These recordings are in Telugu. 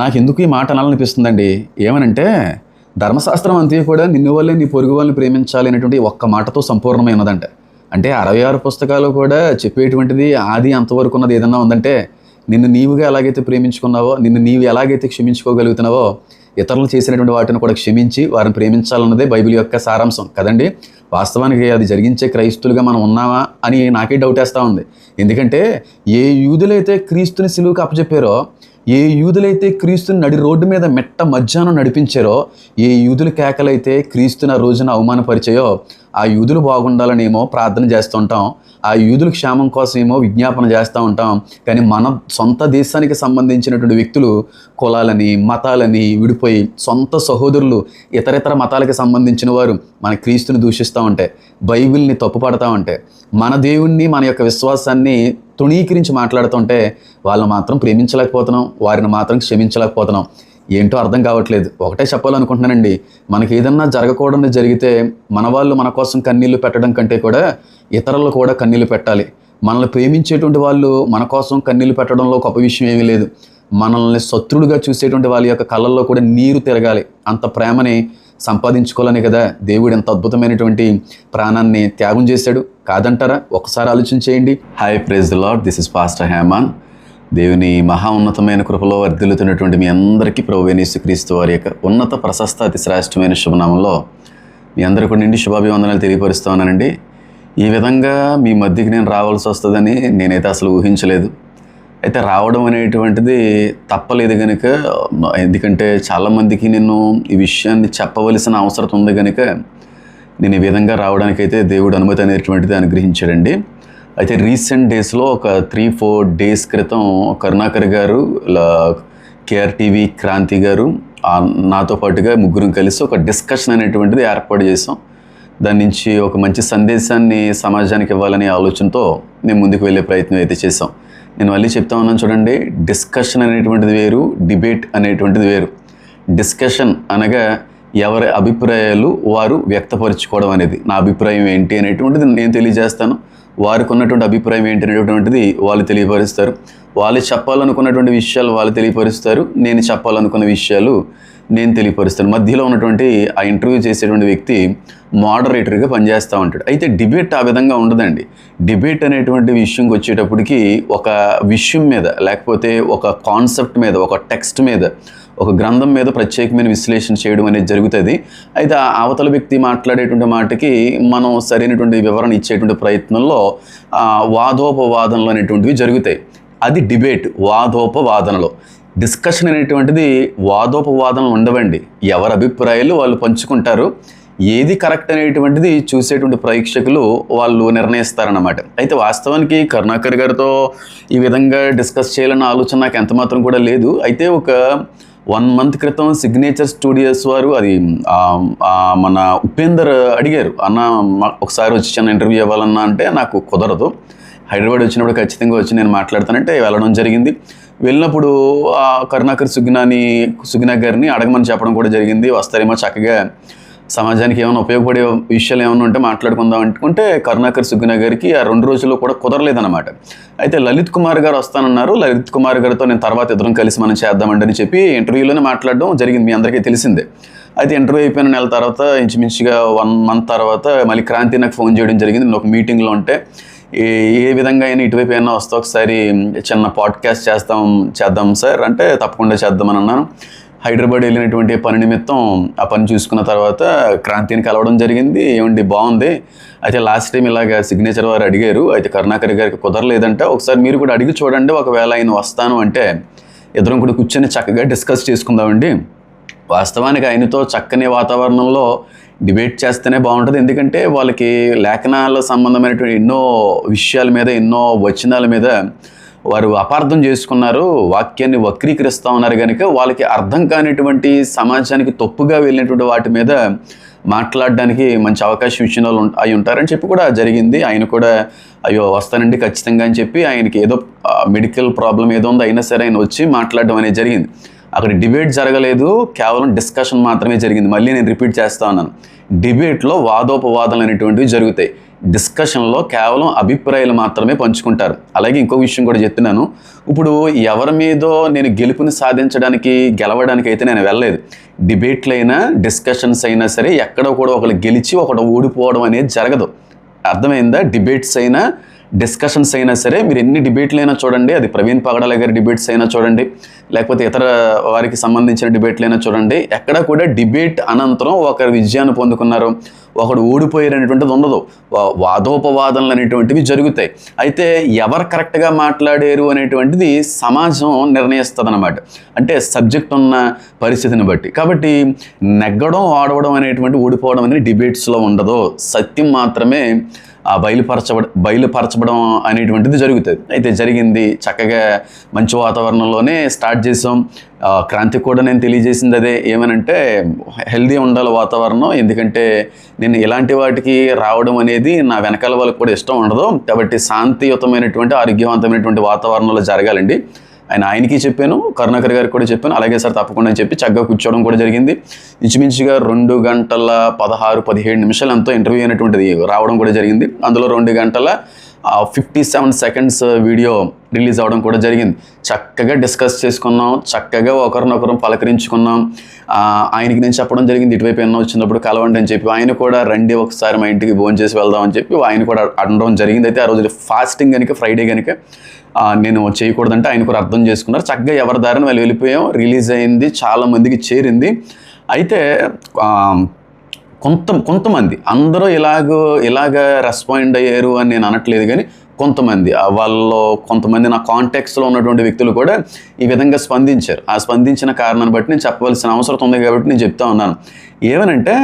నాకెందుకు ఈ మాట అనాలనిపిస్తుందండి. ఏమనంటే ధర్మశాస్త్రం అంతా కూడా నిన్ను వల్లే నీ పొరుగు వాళ్ళని ప్రేమించాలి అనేటువంటి ఒక్క మాటతో సంపూర్ణమై ఉన్నదంట. అంటే 66 పుస్తకాలు కూడా చెప్పేటువంటిది ఆది అంతవరకు ఉన్నది ఏదన్నా ఉందంటే నిన్ను నీవుగా ఎలాగైతే ప్రేమించుకున్నావో, నిన్ను నీవు ఎలాగైతే క్షమించుకోగలుగుతున్నావో ఇతరులు చేసినటువంటి వాటిని కూడా క్షమించి వారిని ప్రేమించాలన్నదే బైబిల్ యొక్క సారాంశం కదండి. వాస్తవానికి అది జరిగించే క్రైస్తులుగా మనం ఉన్నామా అని నాకే డౌట్ వేస్తూ ఉంది. ఎందుకంటే ఏ యూదులైతే క్రీస్తుని సిలువకు అప్పచెప్పారో, ఏ యూదులైతే క్రీస్తుని నడి రోడ్డు మీద మెట్ట మధ్యాహ్నం నడిపించారో, ఏ యూదుల కేకలైతే క్రీస్తుని ఆ రోజున అవమానపరిచాయో ఆ యూదులు బాగుండాలనేమో ప్రార్థన చేస్తుంటాం, ఆ యూదుల క్షేమం కోసం ఏమో విజ్ఞాపన చేస్తూ ఉంటాం. కానీ మన సొంత దేశానికి సంబంధించినటువంటి వ్యక్తులు కులాలని మతాలని విడిపోయి సొంత సహోదరులు ఇతరితర మతాలకు సంబంధించిన వారు మన క్రీస్తుని దూషిస్తూ ఉంటే, బైబిల్ని తప్పుపడతా ఉంటే, మన దేవుణ్ణి మన యొక్క విశ్వాసాన్ని తుణీకరించి మాట్లాడుతుంటే వాళ్ళని మాత్రం ప్రేమించలేకపోతున్నాం, వారిని మాత్రం క్షమించలేకపోతున్నాం. ఏంటో అర్థం కావట్లేదు. ఒకటే చెప్పాలనుకుంటున్నానండి, మనకి ఏదన్నా జరగకూడదు జరిగితే మన వాళ్ళు మన కోసం కన్నీళ్లు పెట్టడం కంటే కూడా ఇతరులు కూడా కన్నీళ్లు పెట్టాలి. మనల్ని ప్రేమించేటువంటి వాళ్ళు మన కోసం కన్నీళ్లు పెట్టడంలో గొప్ప విషయం ఏమీ లేదు. మనల్ని శత్రుడుగా చూసేటువంటి వాళ్ళ యొక్క కళ్ళల్లో కూడా నీరు తిరగాలి. అంత ప్రేమని సంపాదించుకోవాలని కదా దేవుడు ఎంత అద్భుతమైనటువంటి ప్రాణాన్ని త్యాగం చేశాడు. కాదంటారా? ఒకసారి ఆలోచించేయండి. Hi, praise the lord. This is pastor Heman. దేవుని మహా ఉన్నతమైన కృపలో వర్ధిల్లుతున్నటువంటి మీ అందరికీ ప్రభువైన యేసుక్రీస్తు వారి యొక్క ఉన్నత ప్రశస్త అతి శ్రేష్టమైన శుభనామంలో మీ అందరికీ కూడా నిండి శుభాభివందనాలు తెలియపరుస్తూ ఉన్నానండి. ఈ విధంగా మీ మధ్యకి నేను రావాల్సి వస్తుందని నేనైతే అసలు ఊహించలేదు. అయితే రావడం అనేటువంటిది తప్పలేదు కనుక, ఎందుకంటే చాలామందికి నేను ఈ విషయాన్ని చెప్పవలసిన అవసరం ఉంది కనుక నేను ఈ విధంగా రావడానికైతే దేవుడు అనుమతి అనేటువంటిది అనుగ్రహించాడండి. అయితే రీసెంట్ డేస్లో ఒక 3-4 డేస్ క్రితం కరుణాకర్ గారు, కేఆర్టీవీ క్రాంతి గారు, నాతో పాటుగా ముగ్గురం కలిసి ఒక డిస్కషన్ అనేటువంటిది ఏర్పాటు చేసాం. దాని నుంచి ఒక మంచి సందేశాన్ని సమాజానికి ఇవ్వాలనే ఆలోచనతో మేము ముందుకు వెళ్ళే ప్రయత్నం అయితే చేసాం. నేను మళ్ళీ చెప్తా ఉన్నాను చూడండి, డిస్కషన్ అనేటువంటిది వేరు, డిబేట్ అనేటువంటిది వేరు. డిస్కషన్ అనగా ఎవరి అభిప్రాయాలు వారు వ్యక్తపరచుకోవడం అనేది. నా అభిప్రాయం ఏంటి అనేటువంటిది నేను తెలియజేస్తాను, వారికి ఉన్నటువంటి అభిప్రాయం ఏంటి అనేటువంటిది వాళ్ళు తెలియపరుస్తారు. వాళ్ళు చెప్పాలనుకున్నటువంటి విషయాలు వాళ్ళు తెలియపరుస్తారు, నేను చెప్పాలనుకున్న విషయాలు నేను తెలియపరుస్తాను. మధ్యలో ఉన్నటువంటి ఆ ఇంటర్వ్యూ చేసేటువంటి వ్యక్తి మోడరేటర్గా పనిచేస్తూ ఉంటాడు. అయితే డిబేట్ ఆ విధంగా ఉండదండి. డిబేట్ అనేటువంటి విషయంకి వచ్చేటప్పటికి ఒక విషయం మీద, లేకపోతే ఒక కాన్సెప్ట్ మీద, ఒక టెక్స్ట్ మీద, ఒక గ్రంథం మీద ప్రత్యేకమైన విశ్లేషణ చేయడం అనేది జరుగుతుంది. అయితే ఆ అవతల వ్యక్తి మాట్లాడేటువంటి మాటకి మనం సరైనటువంటి వివరణ ఇచ్చేటువంటి ప్రయత్నంలో వాదోపవాదనలు అనేటువంటివి జరుగుతాయి. అది డిబేట్, వాదోపవాదనలు. డిస్కషన్ అనేటువంటిది వాదోపవాదనలు ఉండవండి. ఎవరి అభిప్రాయాలు వాళ్ళు పంచుకుంటారు. ఏది కరెక్ట్ అనేటువంటిది చూసేటువంటి ప్రేక్షకులు వాళ్ళు నిర్ణయిస్తారన్నమాట. అయితే వాస్తవానికి కరుణాకర్ గారితో ఈ విధంగా డిస్కస్ చేయాలన్న ఆలోచన నాకు ఎంత మాత్రం కూడా లేదు. అయితే ఒక 1 month క్రితం సిగ్నేచర్ స్టూడియోస్ వారు, అది మన ఉపేందర్ అడిగారు, అన్న ఒకసారి వచ్చి చిన్న ఇంటర్వ్యూ ఇవ్వాలన్నా అంటే నాకు కుదరదు, హైదరాబాద్ వచ్చినప్పుడు ఖచ్చితంగా వచ్చి నేను మాట్లాడతానంటే వెళ్ళడం జరిగింది. వెళ్ళినప్పుడు కరుణాకర్ సుగ్నా గారిని అడగమని చెప్పడం కూడా జరిగింది. వస్తారేమో చక్కగా సమాజానికి ఏమైనా ఉపయోగపడే విషయాలు ఏమైనా ఉంటే మాట్లాడుకుందాం అనుకుంటే కరుణాకర్ సుగ్నా గారికి ఆ 2 రోజుల్లో కూడా కుదరలేదన్నమాట. అయితే లలిత్ కుమార్ గారు వస్తానన్నారు. లలిత్ కుమార్ గారితో నేను తర్వాత ఇద్దరం కలిసి మనం చేద్దామండి అని చెప్పి ఇంటర్వ్యూలోనే మాట్లాడడం జరిగింది. మీ అందరికీ తెలిసిందే. అయితే ఇంటర్వ్యూ అయిపోయిన నెల తర్వాత ఇంచుమించుగా 1 month తర్వాత మళ్ళీ క్రాంతి నాకు ఫోన్ చేయడం జరిగింది. నేను ఒక మీటింగ్లో ఉంటే, ఏ విధంగా అయినా ఇటువైపు అయినా వస్తే ఒకసారి చిన్న పాడ్కాస్ట్ చేద్దాం సార్ అంటే తప్పకుండా చేద్దామని అన్నాను. హైదరాబాద్ వెళ్ళినటువంటి పని నిమిత్తం ఆ పని చూసుకున్న తర్వాత క్రాంతిని కలవడం జరిగింది. ఏమండి బాగుంది, అయితే లాస్ట్ టైం ఇలాగ సిగ్నేచర్ వారు అడిగారు, అయితే కరుణాకర్ గారికి కుదరలేదంటే ఒకసారి మీరు కూడా అడిగి చూడండి, ఒకవేళ ఆయన వస్తాను అంటే ఇద్దరం కూడా కూర్చొని చక్కగా డిస్కస్ చేసుకుందామండి. వాస్తవానికి ఆయనతో చక్కని వాతావరణంలో డిబేట్ చేస్తేనే బాగుంటుంది. ఎందుకంటే వాళ్ళకి లేఖనాల సంబంధమైనటువంటి ఎన్నో విషయాల మీద, ఎన్నో వచనాల మీద వారు అపార్థం చేసుకున్నారు, వాక్యాన్ని వక్రీకరిస్తూ ఉన్నారు కనుక వాళ్ళకి అర్థం కానిటువంటి సమాజానికి తప్పుగా వెళ్ళినటువంటి వాటి మీద మాట్లాడడానికి మంచి అవకాశం ఇచ్చిన వాళ్ళు అయి ఉంటారని చెప్పి కూడా జరిగింది. ఆయన కూడా అయ్యో వస్తానండి ఖచ్చితంగా అని చెప్పి, ఆయనకి ఏదో మెడికల్ ప్రాబ్లం ఏదో ఉందో అయినా సరే ఆయన వచ్చి మాట్లాడడం అనేది జరిగింది. అక్కడ డిబేట్ జరగలేదు, కేవలం డిస్కషన్ మాత్రమే జరిగింది. మళ్ళీ నేను రిపీట్ చేస్తా ఉన్నాను, డిబేట్లో వాదోపవాదాలు అనేటువంటివి జరుగుతాయి. డిస్కషన్లో కేవలం అభిప్రాయాలు మాత్రమే పంచుకుంటారు. అలాగే ఇంకో విషయం కూడా చెప్తున్నాను, ఇప్పుడు ఎవరి మీదో నేను గెలుపుని సాధించడానికి గెలవడానికి అయితే నేను వెళ్ళలేదు. డిబేట్లైనా డిస్కషన్స్ అయినా సరే ఎక్కడో కూడా ఒకరు గెలిచి ఒకడు ఓడిపోవడం అనేది జరగదు. అర్థమైందా? డిబేట్స్ అయినా డిస్కషన్స్ అయినా సరే, మీరు ఎన్ని డిబేట్లు అయినా చూడండి, అది ప్రవీణ్ పగడాల గారి డిబేట్స్ అయినా చూడండి, లేకపోతే ఇతర వారికి సంబంధించిన డిబేట్లు అయినా చూడండి, ఎక్కడ కూడా డిబేట్ అనంతరం ఒకరు విజయాన్ని పొందుకున్నారు, ఒకడు ఓడిపోయారు అనేటువంటిది ఉండదు. వాదోపవాదనలు అనేటువంటివి జరుగుతాయి. అయితే ఎవరు కరెక్ట్గా మాట్లాడారు అనేటువంటిది సమాజం నిర్ణయిస్తుంది అన్నమాట. అంటే సబ్జెక్ట్ ఉన్న పరిస్థితిని బట్టి. కాబట్టి నెగ్గడం ఆడవడం అనేటువంటి ఓడిపోవడం అనేది డిబేట్స్లో ఉండదు. సత్యం మాత్రమే బయలుపరచబడం అనేటువంటిది జరుగుతుంది. అయితే జరిగింది, చక్కగా మంచి వాతావరణంలోనే స్టార్ట్ చేసాం. క్రాంతి కూడా నేను తెలియజేసింది అదే, ఏమనంటే హెల్దీ ఉండాలి వాతావరణం. ఎందుకంటే నేను ఇలాంటి వాటికి రావడం అనేది నా వెనకాల వాళ్ళకి కూడా ఇష్టం ఉండదు. కాబట్టి శాంతియుతమైనటువంటి ఆరోగ్యవంతమైనటువంటి వాతావరణంలో జరగాలండి. ఆయనకి చెప్పాను, కరుణాకర్ గారికి కూడా చెప్పాను, అలాగే సార్ తప్పకుండా అని చెప్పి చక్కగా కూర్చోవడం కూడా జరిగింది. ఇంచుమించుగా 2 గంటల 16-17 నిమిషాలు ఎంతో ఇంటర్వ్యూ అయినటువంటిది రావడం కూడా జరిగింది. అందులో 2 గంటల 57 సెకండ్స్ వీడియో రిలీజ్ అవ్వడం కూడా జరిగింది. చక్కగా డిస్కస్ చేసుకున్నాం, చక్కగా ఒకరినొకరు పలకరించుకున్నాం. ఆయనకి నేను చెప్పడం జరిగింది, ఇటువైపు ఎన్నో వచ్చినప్పుడు కలవండి అని చెప్పి. ఆయన కూడా రండి ఒకసారి మా ఇంటికి భోజనం చేసి వెళ్దామని చెప్పి ఆయన కూడా అనడం జరిగింది. అయితే ఆ రోజు ఫాస్టింగ్ కనుక, ఫ్రైడే కనుక నేను చేయకూడదంటే ఆయన కూడా అర్థం చేసుకున్నారు. చక్కగా ఎవరి దారిని వాళ్ళు వెళ్ళిపోయాం. రిలీజ్ అయింది, చాలామందికి చేరింది. అయితే కొంతమంది అందరూ ఇలాగ రెస్పాండ్ అయ్యారు అని నేను అనట్లేదు, కానీ కొంతమంది వాళ్ళలో కొంతమంది నా కాంటాక్ట్స్లో ఉన్నటువంటి వ్యక్తులు కూడా ఈ విధంగా స్పందించారు. ఆ స్పందించిన కారణాన్ని బట్టి నేను చెప్పవలసిన అవసరం ఉంది కాబట్టి నేను చెప్తా ఉన్నాను. ఏమనంటే,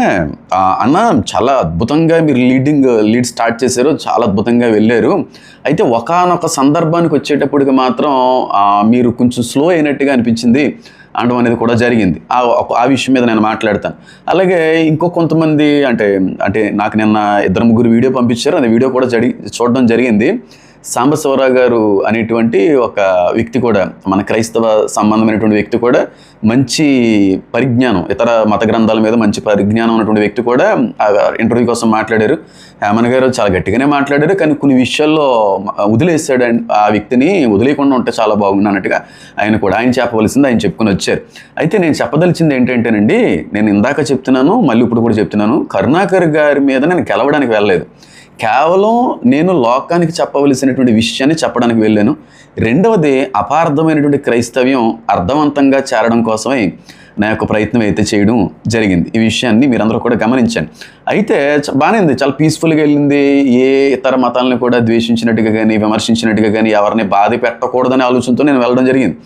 అన్న చాలా అద్భుతంగా మీరు లీడ్ స్టార్ట్ చేశారు, చాలా అద్భుతంగా వెళ్ళారు. అయితే ఒకానొక సందర్భానికి వచ్చేటప్పటికి మాత్రం మీరు కొంచెం స్లో అయినట్టుగా అనిపించింది అనడం అనేది కూడా జరిగింది. ఆ విషయం మీద నేను మాట్లాడతాను. అలాగే ఇంకో కొంతమంది అంటే నాకు నిన్న 2-3 వీడియో పంపించారు. అది వీడియో కూడా చూడడం జరిగింది. సాంబశివరావు గారు అనేటువంటి ఒక వ్యక్తి కూడా, మన క్రైస్తవ సంబంధమైనటువంటి వ్యక్తి కూడా, మంచి పరిజ్ఞానం, ఇతర మత గ్రంథాల మీద మంచి పరిజ్ఞానం ఉన్నటువంటి వ్యక్తి కూడా ఇంటర్వ్యూ కోసం మాట్లాడారు. హేమన్ గారు చాలా గట్టిగానే మాట్లాడారు, కానీ కొన్ని విషయాల్లో వదిలేసాడు. ఆ వ్యక్తిని వదిలేయకుండా ఉంటే చాలా బాగుంది అన్నట్టుగా ఆయన చెప్పవలసింది ఆయన చెప్పుకొని వచ్చారు. అయితే నేను చెప్పదలిచింది ఏంటంటేనండి, నేను ఇందాక చెప్తున్నాను, మళ్ళీ ఇప్పుడు కూడా చెప్తున్నాను, కరుణాకర్ గారి మీద నేను గెలవడానికి వెళ్ళలేదు. కేవలం నేను లోకానికి చెప్పవలసినటువంటి విషయాన్ని చెప్పడానికి వెళ్ళాను. రెండవది, అపార్థమైనటువంటి క్రైస్తవ్యం అర్థవంతంగా చేరడం కోసమే నా యొక్క ప్రయత్నం అయితే చేయడం జరిగింది. ఈ విషయాన్ని మీరందరూ కూడా గమనించండి. అయితే బాగానే ఉంది, చాలా పీస్ఫుల్గా వెళ్ళింది. ఏ ఇతర మతాలను కూడా ద్వేషించినట్టుగా కానీ, విమర్శించినట్టుగా కానీ, ఎవరిని బాధ పెట్టకూడదనే ఆలోచనతో నేను వెళ్ళడం జరిగింది.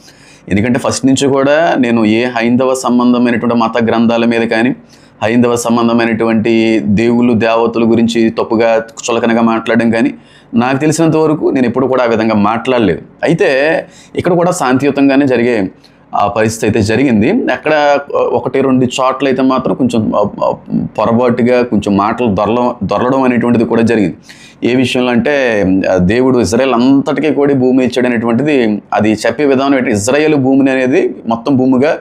ఎందుకంటే ఫస్ట్ నుంచి కూడా నేను ఏ హైందవ సంబంధమైనటువంటి మత గ్రంథాల మీద కానీ, హైందవ సంబంధమైనటువంటి దేవుళ్ళు దేవతల గురించి తప్పుగా చులకనగా మాట్లాడడం కానీ, నాకు తెలిసినంత వరకు నేను ఎప్పుడు కూడా ఆ విధంగా మాట్లాడలేదు. అయితే ఇక్కడ కూడా శాంతియుతంగానే జరిగే పరిస్థితి అయితే జరిగింది. అక్కడ 1-2 చోట్ల అయితే మాత్రం కొంచెం పొరపాటుగా కొంచెం మాటలు దొరలడం అనేటువంటిది కూడా జరిగింది. ఏ విషయంలో అంటే, దేవుడు ఇజ్రాయెల్ అంతటికీ కూడా భూమి ఇచ్చాడు అనేటువంటిది, అది చెప్పే విధానం ఇజ్రాయెల్ భూమిని అనేది మొత్తం భూమిగా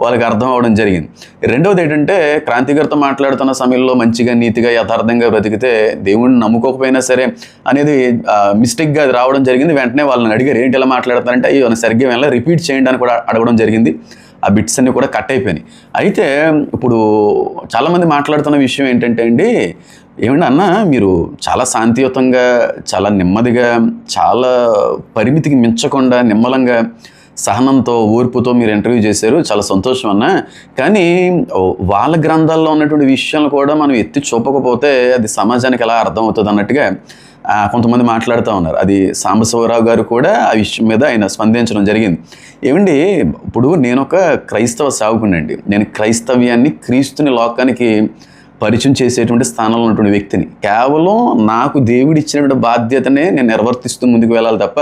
వాళ్ళకి అర్థం అవ్వడం జరిగింది. రెండవది ఏంటంటే, క్రాంతిగారితో మాట్లాడుతున్న సమయంలో మంచిగా నీతిగా యథార్థంగా బ్రతికితే దేవుడిని నమ్ముకోకపోయినా సరే అనేది మిస్టేక్గా అది రావడం జరిగింది. వెంటనే వాళ్ళని అడిగారు, ఏంటి ఇలా మాట్లాడతారంటే, అయ్యో సరిగ్గా వెళ్ళి రిపీట్ చేయండి అని కూడా అడగడం జరిగింది. ఆ బిట్స్ అన్నీ కూడా కట్ అయిపోయినాయి. అయితే ఇప్పుడు చాలామంది మాట్లాడుతున్న విషయం ఏంటంటే అండి, ఏమండి అన్న, మీరు చాలా శాంతియుతంగా, చాలా నెమ్మదిగా, చాలా పరిమితికి మించకుండా నిమ్మలంగా, సహనంతో, ఓర్పుతో మీరు ఇంటర్వ్యూ చేశారు, చాలా సంతోషం అన్న. కానీ వాళ్ళ గ్రంథాల్లో ఉన్నటువంటి విషయాలు కూడా మనం ఎత్తి చూపకపోతే అది సమాజానికి ఎలా అర్థమవుతుంది అన్నట్టుగా కొంతమంది మాట్లాడుతూ ఉన్నారు. అది సాంబశివరావు గారు కూడా ఆ విషయం మీద ఆయన స్పందించడం జరిగింది. ఏమండి, ఇప్పుడు నేను ఒక క్రైస్తవ సేవకుడినండి. నేను క్రైస్తవ్యాన్ని, క్రీస్తుని లోకానికి పరిచయం చేసేటువంటి స్థానంలో ఉన్నటువంటి వ్యక్తిని. కేవలం నాకు దేవుడు ఇచ్చినటువంటి బాధ్యతనే నేను నిర్వర్తిస్తూ ముందుకు వెళ్ళాలి తప్ప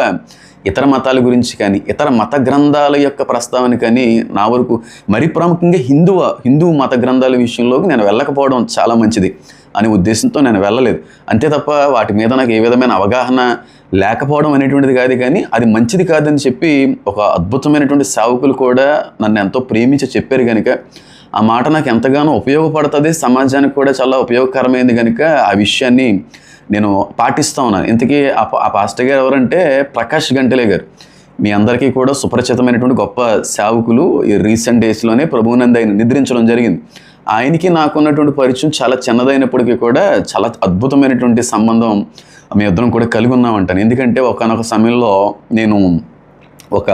ఇతర మతాల గురించి కానీ, ఇతర మత గ్రంథాల యొక్క ప్రస్తావన కానీ నా వరకు, మరీ ప్రాముఖ్యంగా హిందూ మత గ్రంథాల విషయంలోకి నేను వెళ్ళకపోవడం చాలా మంచిది అనే ఉద్దేశంతో నేను వెళ్ళలేదు. అంతే తప్ప వాటి మీద నాకు ఏ విధమైన అవగాహన లేకపోవడం అనేటువంటిది కాదు. కానీ అది మంచిది కాదని చెప్పి ఒక అద్భుతమైనటువంటి సేవకులు కూడా నన్ను ఎంతో ప్రేమించి చెప్పారు కనుక ఆ మాట నాకు ఎంతగానో ఉపయోగపడుతుంది, సమాజానికి కూడా చాలా ఉపయోగకరమైనది కనుక ఆ విషయాన్ని నేను పాటిస్తూ ఉన్నాను. ఇంతకీ ఆ పాస్టర్ గారు ఎవరంటే ప్రకాష్ గంటెలే గారు. మీ అందరికీ కూడా సుపరిచితమైనటువంటి గొప్ప సేవకులు. ఈ రీసెంట్ డేస్లోనే ప్రభువునందు ఆయన నిద్రించడం జరిగింది. ఆయనకి నాకున్నటువంటి పరిచయం చాలా చిన్నదైనప్పటికీ కూడా చాలా అద్భుతమైనటువంటి సంబంధం మీ ఇద్దరం కూడా కలిగి ఉన్నామంటాను. ఎందుకంటే ఒకానొక సమయంలో నేను ఒక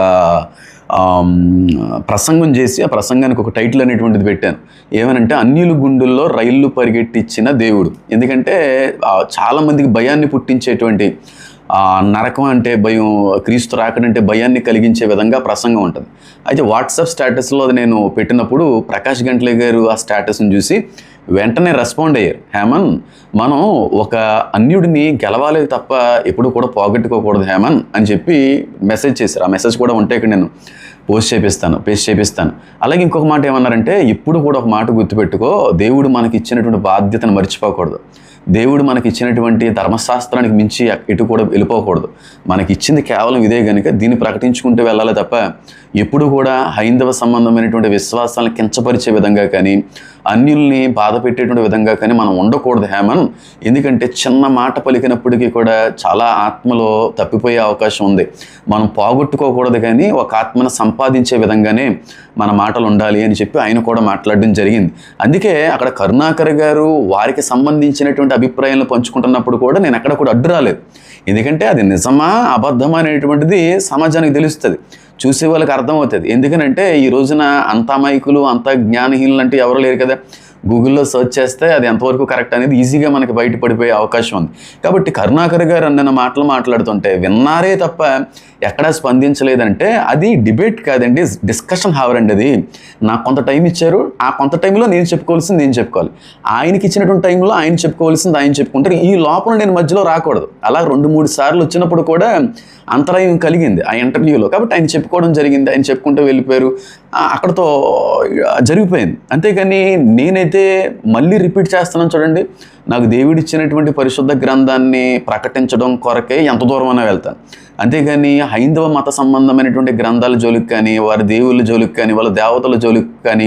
ప్రసంగం చేసి ఆ ప్రసంగానికి ఒక టైటిల్ అనేటువంటిది పెట్టాను. ఏమనంటే అన్యుల గుండెల్లో రైళ్లు పరిగెట్టించిన దేవుడు. ఎందుకంటే చాలామందికి భయాన్ని పుట్టించేటువంటి నరకం అంటే భయం, క్రీస్తు రాకడంటే భయాన్ని కలిగించే విధంగా ప్రసంగం ఉంటుంది. అయితే వాట్సాప్ స్టేటస్లో అది నేను పెట్టినప్పుడు ప్రకాష్ గంట్లే గారు ఆ స్టేటస్ని చూసి వెంటనే రెస్పాండ్ అయ్యారు. హేమన్, మనం ఒక అన్యుడిని గెలవాలి తప్ప ఎప్పుడు కూడా పోగొట్టుకోకూడదు హేమన్ అని చెప్పి మెసేజ్ చేశారు. ఆ మెసేజ్ కూడా ఉంటే ఇక్కడ నేను పేస్ట్ చేపిస్తాను. అలాగే ఇంకొక మాట ఏమన్నారంటే, ఇప్పుడు కూడా ఒక మాట గుర్తుపెట్టుకో, దేవుడు మనకి ఇచ్చినటువంటి బాధ్యతను మర్చిపోకూడదు. దేవుడు మనకి ఇచ్చినటువంటి ధర్మశాస్త్రానికి మించి ఎటు కూడా వెళ్ళిపోకూడదు. మనకి ఇచ్చింది కేవలం ఇదే కనుక దీన్ని ప్రకటించుకుంటూ వెళ్ళాలి తప్ప ఎప్పుడు కూడా హైందవ సంబంధమైనటువంటి విశ్వాసాలను కించపరిచే విధంగా కానీ అన్యుల్ని బాధ పెట్టేటువంటి విధంగా కానీ మనం ఉండకూడదు హేమన్. ఎందుకంటే చిన్న మాట పలికినప్పటికీ కూడా చాలా ఆత్మలో తప్పిపోయే అవకాశం ఉంది. మనం పోగొట్టుకోకూడదు కానీ ఒక ఆత్మను సంపాదించే విధంగానే మన మాటలు ఉండాలి అని చెప్పి ఆయన కూడా మాట్లాడడం జరిగింది. అందుకే అక్కడ కరుణాకర్ గారు వారికి సంబంధించినటువంటి అభిప్రాయాలను పంచుకుంటున్నప్పుడు కూడా నేను ఎక్కడ కూడా అడ్డు రాలేదు. ఎందుకంటే అది నిజమా అబద్ధమా అనేటువంటిది సమాజానికి తెలుస్తుంది, చూసే వాళ్ళకి అర్థమవుతుంది. ఎందుకనంటే ఈ రోజున అంత అమాయకులు అంత జ్ఞానహీనులు అంటే ఎవరు లేరు కదా. గూగుల్లో సెర్చ్ చేస్తే అది ఎంతవరకు కరెక్ట్ అనేది ఈజీగా మనకి బయటపడిపోయే అవకాశం ఉంది. కాబట్టి కరుణాకర్ గారు అన్న మాటలు మాట్లాడుతుంటే విన్నారే తప్ప ఎక్కడా స్పందించలేదంటే అది డిబేట్ కాదండి, డిస్కషన్ హావర్ అండి. అది నాకు కొంత టైం ఇచ్చారు, ఆ కొంత టైంలో నేను చెప్పుకోవాల్సింది నేను చెప్పుకోవాలి, ఆయనకి ఇచ్చినటువంటి టైంలో ఆయన చెప్పుకోవాల్సింది ఆయన చెప్పుకుంటారు. ఈ లోపల నేను మధ్యలో రాకూడదు. అలా 2-3 సార్లు వచ్చినప్పుడు కూడా అంతరాయం కలిగింది ఆ ఇంటర్వ్యూలో. కాబట్టి ఆయన చెప్పుకోవడం జరిగింది, ఆయన చెప్పుకుంటూ వెళ్ళిపోయారు, అక్కడతో జరిగిపోయింది. అంతేకాని నేనైతే మళ్ళీ రిపీట్ చేస్తున్నాను చూడండి, నాకు దేవుడిచ్చినటువంటి పరిశుద్ధ గ్రంథాన్ని ప్రకటించడం కొరకే ఎంత దూరమైనా వెళ్తాను. అంతేగాని హైందవ మత సంబంధమైనటువంటి గ్రంథాల జోలికి కానీ వారి దేవుళ్ళ జోలికి కానీ వాళ్ళ దేవతల జోలికి కానీ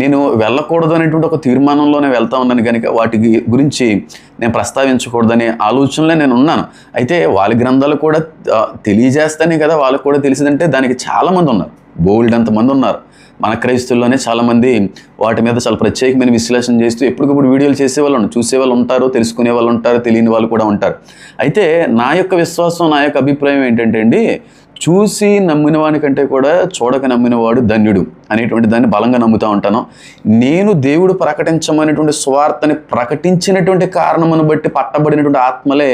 నేను వెళ్ళకూడదు అనేటువంటి ఒక తీర్మానంలోనే వెళ్తా ఉన్నాను కనుక వాటి గురించి నేను ప్రస్తావించకూడదనే ఆలోచనలో నేను ఉన్నాను. అయితే వాళ్ళ గ్రంథాలు కూడా తెలియజేస్తానే కదా వాళ్ళకు కూడా తెలిసిందంటే దానికి చాలామంది ఉన్నారు, బోల్డ్ అంతమంది ఉన్నారు. మన క్రైస్తుల్లోనే చాలామంది వాటి మీద చాలా ప్రత్యేకమైన విశ్లేషణ చేస్తూ ఎప్పటికప్పుడు వీడియోలు చేసేవాళ్ళు ఉన్నారు, చూసేవాళ్ళు ఉంటారు, తెలుసుకునే వాళ్ళు ఉంటారు, తెలియని వాళ్ళు కూడా ఉంటారు. అయితే నా యొక్క విశ్వాసం, నా యొక్క అభిప్రాయం ఏంటంటే అండి, చూసి నమ్మిన వానికంటే కూడా చూడక నమ్మినవాడు ధన్యుడు అనేటువంటి దాన్ని బలంగా నమ్ముతూ ఉంటాను. నేను దేవుడు ప్రకటించమనేటువంటి స్వార్థని ప్రకటించినటువంటి కారణమును బట్టి పట్టబడినటువంటి ఆత్మలే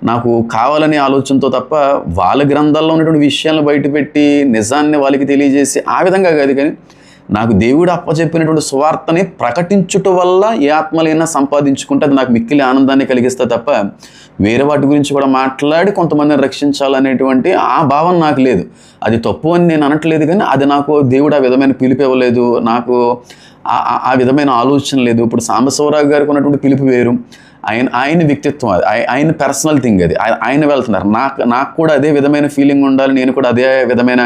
నాకు కావాలనే ఆలోచనతో తప్ప వాళ్ళ గ్రంథాల్లో ఉన్నటువంటి విషయాలను బయటపెట్టి నిజాన్ని వాళ్ళకి తెలియజేసి ఆ విధంగా కాదు. కానీ నాకు దేవుడు అప్పచెప్పినటువంటి సువార్తని ప్రకటించుట వల్ల ఏ ఆత్మలైనా సంపాదించుకుంటే అది నాకు మిక్కిలి ఆనందాన్ని కలిగిస్తే తప్ప వేరే వాటి గురించి కూడా మాట్లాడి కొంతమందిని రక్షించాలనేటువంటి ఆ భావన నాకు లేదు. అది తప్పు అని నేను అనట్లేదు, కానీ అది నాకు దేవుడు ఆ విధమైన పిలుపు ఇవ్వలేదు, నాకు ఆ విధమైన ఆలోచన లేదు. ఇప్పుడు సాంబశివరావు గారికి ఉన్నటువంటి పిలుపు వేరు, ఆయన వ్యక్తిత్వం, అది ఆయన పర్సనల్ థింగ్, అది ఆయన వెళ్తున్నారు. నాకు కూడా అదే విధమైన ఫీలింగ్ ఉండాలి, నేను కూడా అదే విధమైన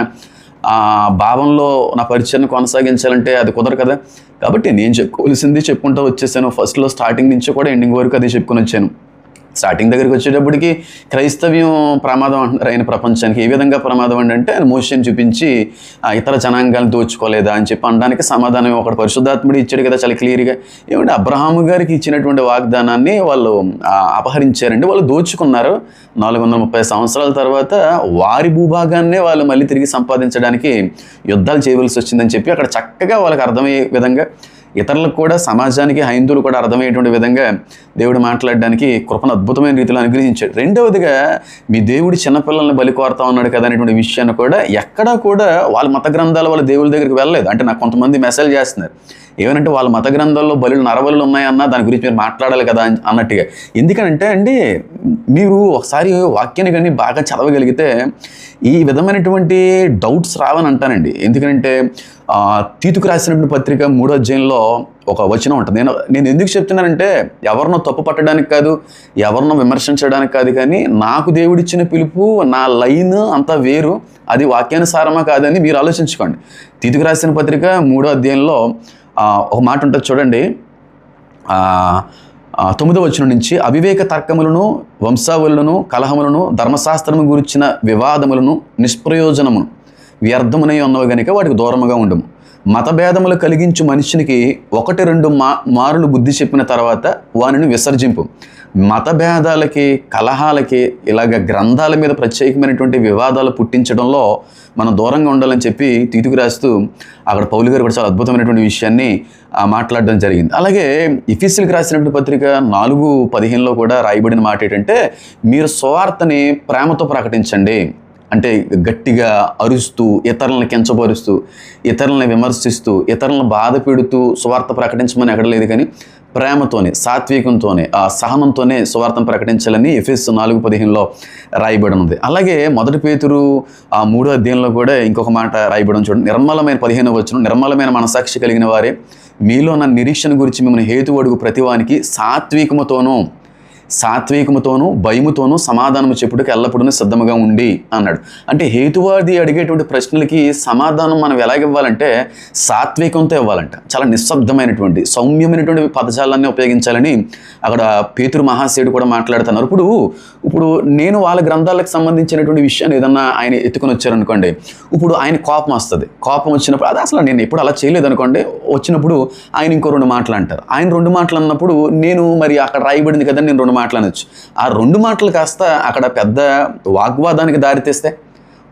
భావంలో నా పరిచయాన్ని కొనసాగించాలంటే అది కుదరదు కదా. కాబట్టి నేను చెప్పుకోవాల్సింది చెప్పుకుంటూ వచ్చేసాను. ఫస్ట్లో స్టార్టింగ్ నుంచి కూడా ఎండింగ్ వరకు అదే చెప్పుకొని వచ్చాను. స్టార్టింగ్ దగ్గరికి వచ్చేటప్పటికి క్రైస్తవ్యం ప్రమాదం అంటున్నారు ఆయన ప్రపంచానికి. ఏ విధంగా ప్రమాదం అంటే ఆయన మోషన్ చూపించి ఇతర జనాంగాలను దోచుకోలేదా అని చెప్పి అనడానికి సమాధానం ఒకటి పరిశుద్ధాత్ముడు ఇచ్చాడు కదా చాలా క్లియర్గా. ఏమంటే అబ్రహాము గారికి ఇచ్చినటువంటి వాగ్దానాన్ని వాళ్ళు అపహరించారండి, వాళ్ళు దోచుకున్నారు. 430 సంవత్సరాల తర్వాత వారి భూభాగాన్నే వాళ్ళు మళ్ళీ తిరిగి సంపాదించడానికి యుద్ధాలు చేయవలసి వచ్చిందని చెప్పి అక్కడ చక్కగా వాళ్ళకి అర్థమయ్యే విధంగా, ఇతరులకు కూడా సమాజానికి హైందువులు కూడా అర్థమయ్యేటువంటి విధంగా దేవుడు మాట్లాడడానికి కృపను అద్భుతమైన రీతిలో అనుగ్రహించాడు. రెండవదిగా మీ దేవుడు చిన్నపిల్లల్ని బలి కోరుతా ఉన్నాడు కదా అనేటువంటి విషయాన్ని కూడా ఎక్కడా కూడా వాళ్ళ మత గ్రంథాల వాళ్ళ దేవుళ్ళ దగ్గరికి వెళ్ళలేదు. అంటే నాకు కొంతమంది మెసేజ్ చేస్తున్నారు, ఏమనంటే వాళ్ళ మత గ్రంథాల్లో బలులు నరబలులు ఉన్నాయన్నా దాని గురించి మీరు మాట్లాడాలి కదా అన్నట్టుగా. ఎందుకంటే అండి, మీరు ఒకసారి వాక్యాన్ని కానీ బాగా చదవగలిగితే ఈ విధమైనటువంటి డౌట్స్ రావని అంటానండి. ఎందుకంటే తీతుకు రాసినటువంటి పత్రిక 3వ అధ్యాయంలో ఒక వచనం ఉంటుంది. నేను ఎందుకు చెప్తున్నానంటే ఎవరినో తప్పు పట్టడానికి కాదు, ఎవరినో విమర్శించడానికి కాదు, కానీ నాకు దేవుడిచ్చిన పిలుపు, నా లైన్ అంతా వేరు, అది వాక్యానుసారమా కాదని మీరు ఆలోచించుకోండి. తీతుకు రాసిన పత్రిక 3వ అధ్యాయంలో ఒక మాట ఉంటుంది చూడండి, 9వ వచనం నుంచి, అవివేక తర్కములను, వంశావళులను, కలహములను, ధర్మశాస్త్రము గురించిన వివాదములను, నిష్ప్రయోజనమును, వ్యర్థమునై ఉన్నవి గనుక వాటికి దూరముగా ఉండము. మతభేదములు కలిగించు మనిషినికి 1-2 మారులు బుద్ధి చెప్పిన తర్వాత వానిని విసర్జింపు. మతభేదాలకి, కలహాలకి, ఇలాగ గ్రంథాల మీద ప్రత్యేకమైనటువంటి వివాదాలు పుట్టించడంలో మనం దూరంగా ఉండాలని చెప్పి తీతుకు రాస్తూ అక్కడ పౌలు గారు కూడా చాలా అద్భుతమైనటువంటి విషయాన్ని మాట్లాడడం జరిగింది. అలాగే ఎఫెసీయులకు రాసినటువంటి పత్రిక 4:15లో కూడా రాయబడిన మాట ఏంటంటే, మీరు సువార్తని ప్రేమతో ప్రకటించండి. అంటే గట్టిగా అరుస్తూ, ఇతరులను కించపరుస్తూ, ఇతరులను విమర్శిస్తూ, ఇతరులను బాధ పెడుతూ సువార్త ప్రకటించమని ఎక్కడ లేదు, కానీ ప్రేమతోనే, సాత్వికంతోనే, ఆ సహనంతోనే సువార్తను ప్రకటించాలని ఎఫెసీ 4:15లో రాయబడి ఉంది. అలాగే 1 పేతురు 3వ అధ్యాయంలో కూడా ఇంకొక మాట రాయబడి చూడండి. నిర్మలమైన 15వ వచనం, నిర్మలమైన మనసాక్షి కలిగిన వారే మీలో ఉన్న నిరీక్షణ గురించి మిమ్మల్ని హేతు అడుగు ప్రతివానికి సాత్వికముతోనూ భయముతోనూ సమాధానము చెప్పుటకు ఎల్లప్పుడూ సిద్ధముగా ఉండి అన్నాడు. అంటే హేతువాది అడిగేటువంటి ప్రశ్నలకి సమాధానం మనం ఎలాగివ్వాలంటే సాత్వికంతో ఇవ్వాలంట. చాలా నిశ్శబ్దమైనటువంటి, సౌమ్యమైనటువంటి పదజాలాన్ని ఉపయోగించాలని అక్కడ పేతురు మహాశయుడు కూడా మాట్లాడుతున్నారు. ఇప్పుడు నేను వాళ్ళ గ్రంథాలకు సంబంధించినటువంటి విషయాన్ని ఏదన్నా ఆయన ఎత్తుకొని వచ్చారనుకోండి, ఇప్పుడు ఆయన కోపం వస్తుంది. కోపం వచ్చినప్పుడు అది అసలు నేను ఎప్పుడు అలా చేయలేదు అనుకోండి, వచ్చినప్పుడు ఆయన ఇంకో 2 మాటలు అంటారు. ఆయన 2 మాటలు అన్నప్పుడు నేను మరి అక్కడ రాయబడింది కదా, నేను 2 మాటలు అనొచ్చు. ఆ 2 మాటలు కాస్త అక్కడ పెద్ద వాగ్వాదానికి దారితీస్తే,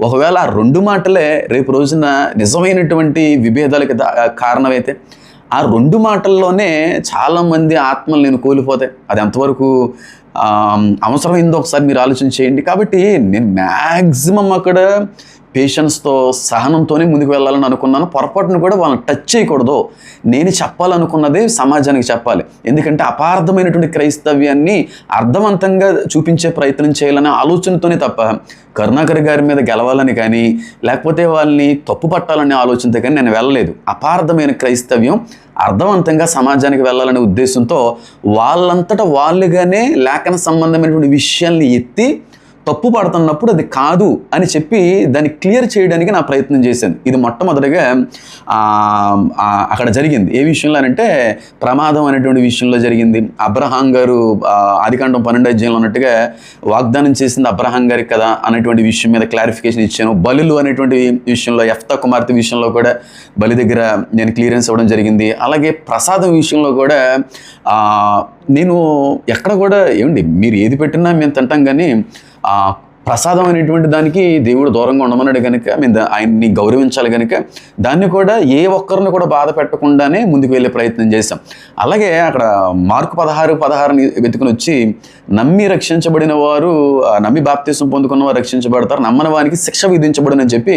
ఒకవేళ ఆ 2 మాటలే రేపు రోజున నిజమైనటువంటి విభేదాలకి కారణమైతే, ఆ 2 మాటల్లోనే చాలామంది ఆత్మలు నేను కోల్పోతాయి. అది ఎంతవరకు అవసరమైందో ఒకసారి మీరు ఆలోచన చేయండి. కాబట్టి నేను మ్యాక్సిమం అక్కడ పేషెన్స్తో, సహనంతోనే ముందుకు వెళ్ళాలని అనుకున్నాను. పొరపాటును కూడా వాళ్ళని టచ్ చేయకూడదు. నేను చెప్పాలనుకున్నదే సమాజానికి చెప్పాలి. ఎందుకంటే అపార్థమైనటువంటి క్రైస్తవ్యాన్ని అర్థవంతంగా చూపించే ప్రయత్నం చేయాలనే ఆలోచనతోనే తప్ప కరుణాకర్ గారి మీద గెలవాలని కానీ, లేకపోతే వాళ్ళని తప్పు పట్టాలనే ఆలోచనతో కానీ నేను వెళ్ళలేదు. అపార్థమైన క్రైస్తవ్యం అర్థవంతంగా సమాజానికి వెళ్ళాలనే ఉద్దేశంతో వాళ్ళంతటా వాళ్ళుగానే లేఖన సంబంధమైనటువంటి విషయాల్ని ఎత్తి తప్పు పడుతున్నప్పుడు అది కాదు అని చెప్పి దాన్ని క్లియర్ చేయడానికి నా ప్రయత్నం చేశాను. ఇది మొట్టమొదటిగా అక్కడ జరిగింది. ఏ విషయంలో అంటే ప్రమాదం అనేటువంటి విషయంలో జరిగింది. అబ్రహాం గారు ఆదికాండం 12వ అధ్యాయంలో ఉన్నట్టుగా వాగ్దానం చేసింది అబ్రహాం గారికి కదా అనేటువంటి విషయం మీద క్లారిఫికేషన్ ఇచ్చాను. బలులు అనేటువంటి విషయంలో, యెఫ్తా కుమార్తె విషయంలో కూడా బలి దగ్గర నేను క్లియరెన్స్ ఇవ్వడం జరిగింది. అలాగే ప్రసాదం విషయంలో కూడా నేను ఎక్కడ కూడా ఏమండి మీరు ఏది పెట్టినా మేము తింటాం, కానీ ప్రసాదం అనేటువంటి దానికి దేవుడు దూరంగా ఉండమన్నాడు కనుక మేము ఆయన్ని గౌరవించాలి కనుక దాన్ని కూడా ఏ ఒక్కరిని కూడా బాధ పెట్టకుండానే ముందుకు వెళ్ళే ప్రయత్నం చేశాం. అలాగే అక్కడ మార్కు 16:16 వెతుకుని వచ్చి, నమ్మి రక్షించబడిన వారు, నమ్మి బాప్తిసం పొందుకున్న వారు రక్షించబడతారు, నమ్మని వారికి శిక్ష విధించబడని చెప్పి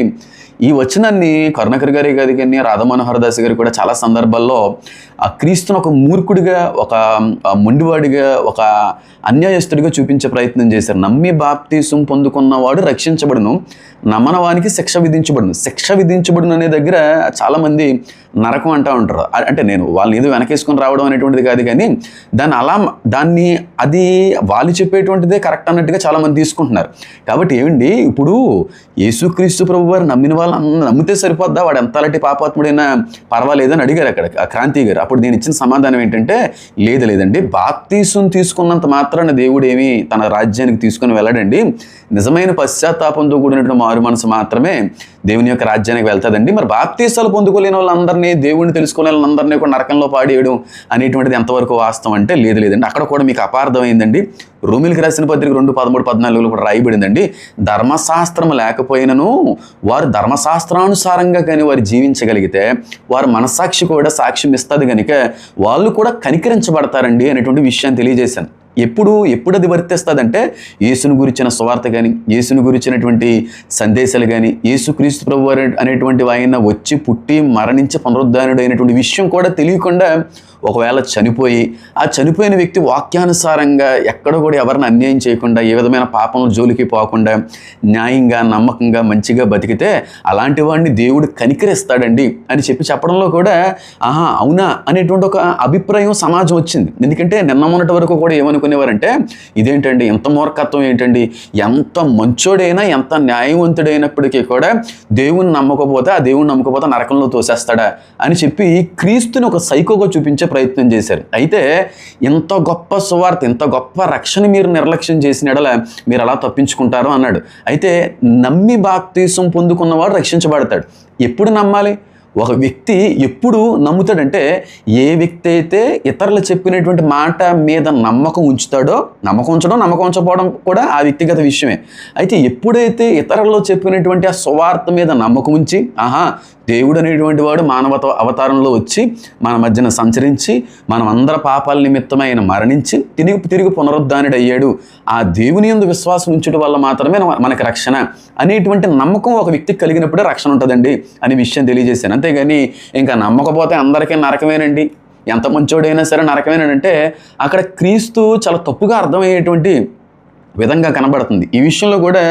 ఈ వచనాన్ని కరుణాకర్ గారి గారి కానీ రాధామనోహర్ దాస్ గారు కూడా చాలా సందర్భాల్లో ఆ క్రీస్తును ఒక మూర్ఖుడిగా, ఒక మొండివాడిగా, ఒక అన్యాయస్తుడిగా చూపించే ప్రయత్నం చేశారు. నమ్మి బాప్తిసం పొందుకున్నవాడు రక్షించబడును, నమ్మనవానికి శిక్ష విధించబడును. శిక్ష విధించబడును అనే దగ్గర చాలామంది నరకం అంటూ ఉంటారు. అంటే నేను వాళ్ళని ఏదో వెనకేసుకొని రావడం అనేటువంటిది కాదు, కానీ దాన్ని అది వాళ్ళు చెప్పేటువంటిదే కరెక్ట్ అన్నట్టుగా చాలామంది తీసుకుంటున్నారు. కాబట్టి ఏమండి, ఇప్పుడు యేసుక్రీస్తు ప్రభు వారు నమ్మిన వాళ్ళు నమ్మితే సరిపోద్దా, వాడు ఎంత అలాంటి పాపాత్ముడైనా పర్వాలేదని అడిగారు అక్కడ క్రాంతి గారు. అప్పుడు నేను ఇచ్చిన సమాధానం ఏంటంటే, లేదండి, బాప్తీసం తీసుకున్నంత మాత్రాన దేవుడు ఏమి తన రాజ్యానికి తీసుకుని వెళ్ళడండి. నిజమైన పశ్చాత్తాపంతో కూడినటువంటి మారు మనసు మాత్రమే దేవుని యొక్క రాజ్యానికి వెళ్తుందండి. మరి బాప్తీసాలు పొందుకోలేని వాళ్ళందరినీ, దేవుడిని తెలుసుకునే వాళ్ళందరినీ కూడా నరకంలో పాడేయడం అనేటువంటిది ఎంతవరకు వాస్తవం అంటే, లేదండి, అక్కడ కూడా మీకు అపార్థమైందండి. రోమిలికి రాసిన పత్రిక 2:13-14 కూడా రాయబడిందండి, ధర్మశాస్త్రం లేకపోయినను వారు ధర్మశాస్త్రానుసారంగా కానీ వారు జీవించగలిగితే వారి మనస్సాక్షి కూడా సాక్ష్యం ఇస్తుంది కనుక వాళ్ళు కూడా కనికరించబడతారండి అనేటువంటి విషయాన్ని తెలియజేశాను. ఎప్పుడు అది వర్తిస్తుందంటే, యేసును గురించిన సువార్త కానీ, యేసును గురించినటువంటి సందేశాలు కానీ, యేసుక్రీస్తు ప్రభు అనేటువంటి ఆయన వచ్చి పుట్టి మరణించి పునరుద్ధానుడు అయినటువంటి విషయం కూడా తెలియకుండా ఒకవేళ చనిపోయి, ఆ చనిపోయిన వ్యక్తి వాక్యానుసారంగా ఎక్కడ కూడా ఎవరిని అన్యాయం చేయకుండా, ఏ విధమైన పాపం జోలికి పోకుండా న్యాయంగా, నమ్మకంగా, మంచిగా బతికితే అలాంటి వాడిని దేవుడు కనికరిస్తాడండి అని చెప్పడంలో కూడా అవునా అనేటువంటి ఒక అభిప్రాయం సమాజం వచ్చింది. ఎందుకంటే నిన్న మొన్నటి వరకు కూడా ఏమనుకునేవారంటే, ఇదేంటండి ఎంత మూర్ఖత్వం ఏంటండి, ఎంత మంచోడైనా, ఎంత న్యాయవంతుడైనప్పటికీ కూడా దేవుణ్ణి నమ్మకపోతే నరకంలో తోసేస్తాడా అని చెప్పి క్రీస్తుని ఒక సైకోగా చూపించే ప్రయత్నం చేశారు. అయితే ఇంత గొప్ప సువార్త, ఇంత గొప్ప రక్షణ మీరు నిర్లక్ష్యం చేసిన ఎడల మీరు అలా తప్పించుకుంటారు అన్నాడు. అయితే నమ్మి బాప్తీసం పొందుకున్నవాడు రక్షించబడతాడు. ఎప్పుడు నమ్మాలి? ఒక వ్యక్తి ఎప్పుడు నమ్ముతాడంటే, ఏ వ్యక్తి అయితే ఇతరులు చెప్పినటువంటి మాట మీద నమ్మకం ఉంచుతాడో, నమ్మకం ఉంచడం నమ్మకం ఉంచకపోవడం కూడా ఆ వ్యక్తిగత విషయమే. అయితే ఎప్పుడైతే ఇతరులు చెప్పినటువంటి ఆ సువార్త మీద నమ్మకం ఉంచి, దేవుడు అనేటువంటి వాడు మానవత అవతారంలో వచ్చి మన మధ్యన సంచరించి మనం అందరి పాపాల నిమిత్తమై ఆయన మరణించి తిరిగి పునరుద్ధానుడు అయ్యాడు, ఆ దేవుని యందు విశ్వాసం ఉంచడం వల్ల మాత్రమే మనకి రక్షణ అనేటువంటి నమ్మకం ఒక వ్యక్తికి కలిగినప్పుడే రక్షణ ఉంటుందండి అనే విషయం తెలియజేశాను. అంతేగాని ఇంకా నమ్మకపోతే అందరికీ నరకమేనండి, ఎంత మంచోడైనా సరే నరకమేనంటే అక్కడ క్రీస్తు చాలా తప్పుగా అర్థమయ్యేటువంటి విధంగా కనబడుతుంది. ఈ విషయంలో కూడా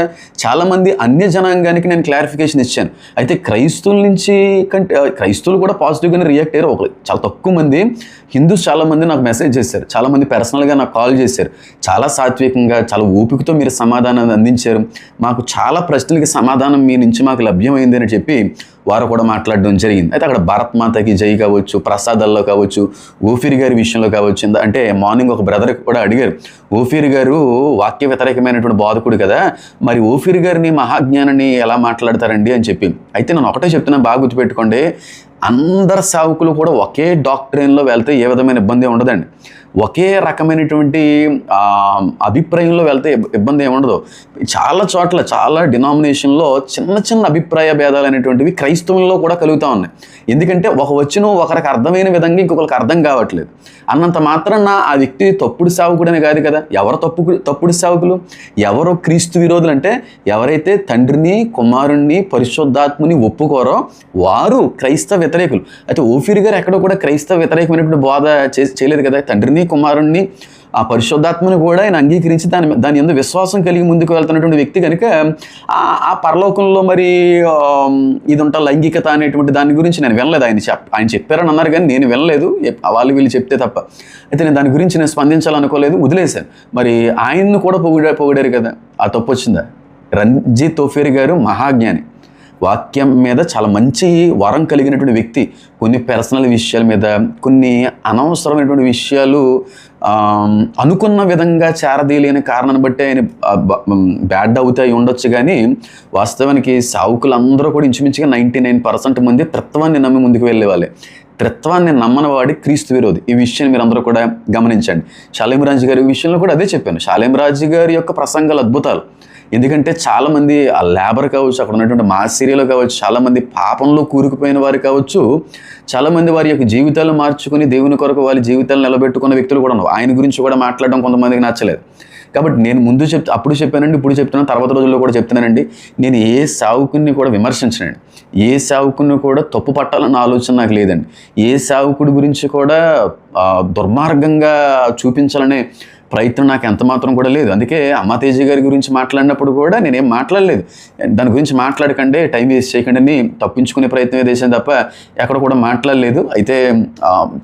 చాలామంది అన్య జనాంగానికి నేను క్లారిఫికేషన్ ఇచ్చాను. అయితే క్రైస్తవుల నుంచి క్రైస్తవులు కూడా పాజిటివ్గానే రియాక్ట్ అయ్యారు. చాలా తక్కువ మంది హిందూస్ చాలామంది నాకు మెసేజ్ చేశారు, చాలామంది పర్సనల్గా నాకు కాల్ చేశారు. చాలా సాత్వికంగా, చాలా ఓపికతో మీరు సమాధానాన్ని అందించారు, మాకు చాలా ప్రశ్నలకి సమాధానం మీ నుంచి మాకు లభ్యమైంది అని చెప్పి వారు కూడా మాట్లాడడం జరిగింది. అయితే అక్కడ భారత్ మాతకి జై కావచ్చు, ప్రసాదాల్లో కావచ్చు, ఓఫీర్ గారి విషయంలో కావచ్చు. అంటే మార్నింగ్ ఒక బ్రదర్ కూడా అడిగారు, ఓఫీర్ గారు వాక్య వ్యతిరేకమైనటువంటి బోధకుడు కదా, మరి ఓఫీర్ గారిని మహాజ్ఞానాన్ని ఎలా మాట్లాడతారండి అని చెప్పి. అయితే నేను ఒకటే చెప్తున్నాను, బాగా గుర్తుపెట్టుకోండి, అందరు సేవకులు కూడా ఒకే డాక్ట్రైన్లో వెళ్తే ఏ విధమైన ఇబ్బంది ఉండదండి. ఒకే రకమైనటువంటి అభిప్రాయంలో వెళ్తే ఇబ్బంది ఏమి ఉండదు. చాలా చోట్ల, చాలా డినామినేషన్లో చిన్న చిన్న అభిప్రాయ భేదాలు అనేటువంటివి క్రైస్తవుల్లో కూడా కలుగుతూ ఉన్నాయి. ఎందుకంటే ఒక వచనం ఒకరికి అర్థమైన విధంగా ఇంకొకరికి అర్థం కావట్లేదు. అన్నంత మాత్రాన ఆ వ్యక్తి తప్పుడు సేవకుడని కాదు కదా. ఎవరు తప్పుడు సేవకులు? ఎవరో క్రీస్తు విరోధులు అంటే ఎవరైతే తండ్రిని, కుమారుణ్ణి, పరిశుద్ధాత్మని ఒప్పుకోరో వారు క్రైస్తవ వ్యతిరేకులు. అయితే ఓఫీర్ గారు ఎక్కడో కూడా క్రైస్తవ వ్యతిరేకమైనటువంటి బోధ చేయలేదు కదా. తండ్రిని, కుమారుణ్ణి, ఆ పరిశుద్ధాత్మని కూడా ఆయన అంగీకరించి దాని యందు విశ్వాసం కలిగి ముందుకు వెళ్తున్నటువంటి వ్యక్తి కనుక ఆ పరలోకంలో మరి ఇది ఉంటా లైంగికత అనేటువంటి దాని గురించి నేను వినలేదు. ఆయన చెప్పారని అన్నారు కానీ నేను వినలేదు, వాళ్ళు వీళ్ళు చెప్తే తప్ప. అయితే నేను దాని గురించి నేను స్పందించాలనుకోలేదు, వదిలేశాను. మరి ఆయన్ను కూడా పొగిడారు కదా, ఆ తప్పు వచ్చిందా? రంజిత్ ఓఫీర్ గారు మహాజ్ఞాని, వాక్యం మీద చాలా మంచి వరం కలిగినటువంటి వ్యక్తి. కొన్ని పర్సనల్ విషయాల మీద, కొన్ని అనవసరమైనటువంటి విషయాలు అనుకున్న విధంగా చేరదీయలేని కారణాన్ని బట్టి ఆయన బ్యాడ్ అవుతాయి ఉండొచ్చు. కానీ వాస్తవానికి సావుకులందరూ కూడా ఇంచుమించుగా 99% మంది త్రిత్వాన్ని నమ్మి ముందుకు వెళ్ళే వాళ్ళే. త్రిత్వాన్ని నమ్మని వాడి క్రీస్తు విరోధి. ఈ విషయాన్ని మీరు అందరూ కూడా గమనించండి. షాలేం రాజు గారి విషయంలో కూడా అదే చెప్పాను. షాలేం రాజు గారి యొక్క ప్రసంగాలు అద్భుతాలు. ఎందుకంటే చాలామంది ఆ లేబర్ కావచ్చు, అక్కడ ఉన్నటువంటి మాస్ ఏరియాలో కావచ్చు, చాలామంది పాపంలో కూరుకుపోయిన వారు కావచ్చు, చాలామంది వారి యొక్క జీవితాలు మార్చుకుని దేవుని కొరకు వాళ్ళ జీవితాలు నిలబెట్టుకున్న వ్యక్తులు కూడా ఉన్నారు. ఆయన గురించి కూడా మాట్లాడడం కొంతమందికి నచ్చలేదు. కాబట్టి నేను అప్పుడు చెప్పానండి, ఇప్పుడు చెప్తున్నాను, తర్వాత రోజుల్లో కూడా చెప్తున్నానండి. నేను ఏ సావుకుని కూడా విమర్శించనండి, ఏ సావుకుని కూడా తప్పు పట్టాలన్న ఆలోచన నాకు లేదండి. ఏ సావుకుడి గురించి కూడా దుర్మార్గంగా చూపించాలనే ప్రయత్నం నాకు ఎంత మాత్రం కూడా లేదు. అందుకే అమ్మాతేజీ గారి గురించి మాట్లాడినప్పుడు కూడా నేనేం మాట్లాడలేదు. దాని గురించి మాట్లాడకండి, టైం వేస్ట్ చేయకండి అని తప్పించుకునే ప్రయత్నం చేశాను తప్ప ఎక్కడ కూడా మాట్లాడలేదు. అయితే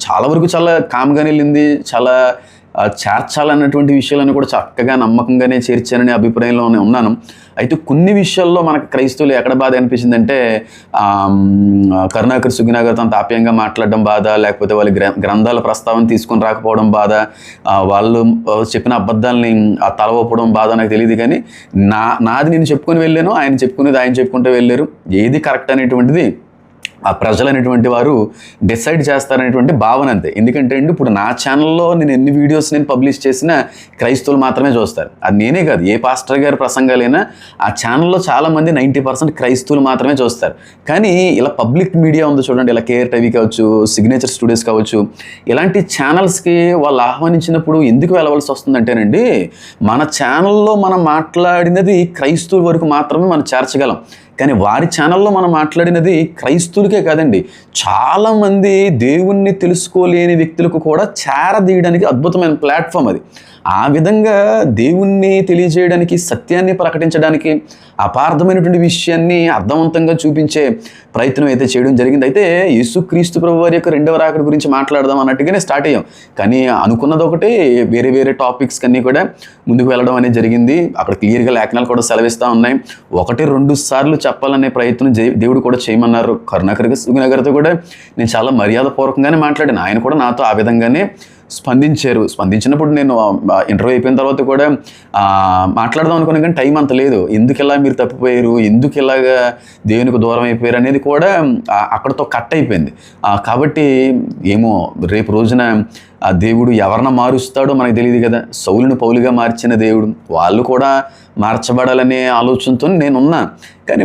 చాలా వరకు చాలా కామ్గానే వెళ్ళింది, చాలా చేర్చాలన్నటువంటి విషయాలను కూడా చక్కగా నమ్మకంగానే చేర్చాననే అభిప్రాయంలో ఉన్నాను. అయితే కొన్ని విషయాల్లో మనకు క్రైస్తవులు ఎక్కడ బాధ అనిపించిందంటే కరుణాకర్ సుగ్నా గారితో అంత ఆప్యాయంగా మాట్లాడడం బాధ, లేకపోతే వాళ్ళ గ్రంథాల ప్రస్తావన తీసుకొని రాకపోవడం బాధ, వాళ్ళు చెప్పిన అబద్ధాలని తలవపడం బాధ నాకు తెలియదు. కానీ నాది నేను చెప్పుకొని వెళ్ళాను, ఆయన చెప్పుకునేది ఆయన చెప్పుకుంటూ వెళ్ళారు. ఏది కరెక్ట్ అనేటువంటిది ఆ ప్రజలు అనేటువంటి వారు డిసైడ్ చేస్తారనేటువంటి భావన అంతే. ఎందుకంటే అండి ఇప్పుడు నా ఛానల్లో నేను ఎన్ని వీడియోస్ నేను పబ్లిష్ చేసినా క్రైస్తవులు మాత్రమే చూస్తారు. అది నేనే కాదు, ఏ పాస్టర్ గారి ప్రసంగాలైనా ఆ ఛానల్లో చాలామంది 90% క్రైస్తవులు మాత్రమే చూస్తారు. కానీ ఇలా పబ్లిక్ మీడియా ఉంది చూడండి, ఇలా కేర్ టీవీ కావచ్చు, సిగ్నేచర్ స్టూడియోస్ కావచ్చు, ఇలాంటి ఛానల్స్కి వాళ్ళు ఆహ్వానించినప్పుడు ఎందుకు వెళ్ళవలసి వస్తుందంటేనండి, మన ఛానల్లో మనం మాట్లాడినది క్రైస్తవుల వరకు మాత్రమే మనం చేర్చగలం. కానీ వారి ఛానల్లో మనం మాట్లాడినది క్రైస్తవులకే కాదండి, చాలామంది దేవుణ్ణి తెలుసుకోలేని వ్యక్తులకు కూడా చేరదీయడానికి అద్భుతమైన ప్లాట్ఫామ్ అది. ఆ విధంగా దేవుణ్ణి తెలియజేయడానికి, సత్యాన్ని ప్రకటించడానికి, అపార్థమైనటువంటి విషయాన్ని అర్థవంతంగా చూపించే ప్రయత్నం అయితే చేయడం జరిగింది. అయితే యేసుక్రీస్తు ప్రభు వారి యొక్క రెండవ రాకడ గురించి మాట్లాడదాం అన్నట్టుగానే స్టార్ట్ అయ్యాం. కానీ అనుకున్నది ఒకటి, వేరే వేరే టాపిక్స్ అన్నీ కూడా ముందుకు వెళ్ళడం అనేది జరిగింది. అక్కడ క్లియర్గా లేఖనాలు కూడా సెలవిస్తూ ఉన్నాయి. 1-2 సార్లు చెప్పాలనే ప్రయత్నం దేవుడు కూడా చేయమన్నారు. కరుణాకర్ గారితో కూడా నేను చాలా మర్యాదపూర్వకంగానే మాట్లాడాను. ఆయన కూడా నాతో ఆ విధంగానే స్పందించినప్పుడు నేను ఇంటర్వ్యూ అయిపోయిన తర్వాత కూడా మాట్లాడదాం అనుకున్నాను, కానీ టైం అంత లేదు. ఎందుకు ఇలా మీరు తప్పిపోయారు, ఎందుకు ఇలాగా దేవునికి దూరం అయిపోయారు అనేది కూడా అక్కడతో కట్ అయిపోయింది. కాబట్టి ఏమో రేపు రోజున ఆ దేవుడు ఎవరిన మారుస్తాడో మనకు తెలియదు కదా. సౌలుని పౌలుగా మార్చిన దేవుడు వాళ్ళు కూడా మార్చబడాలనే ఆలోచనతో నేనున్నా. కానీ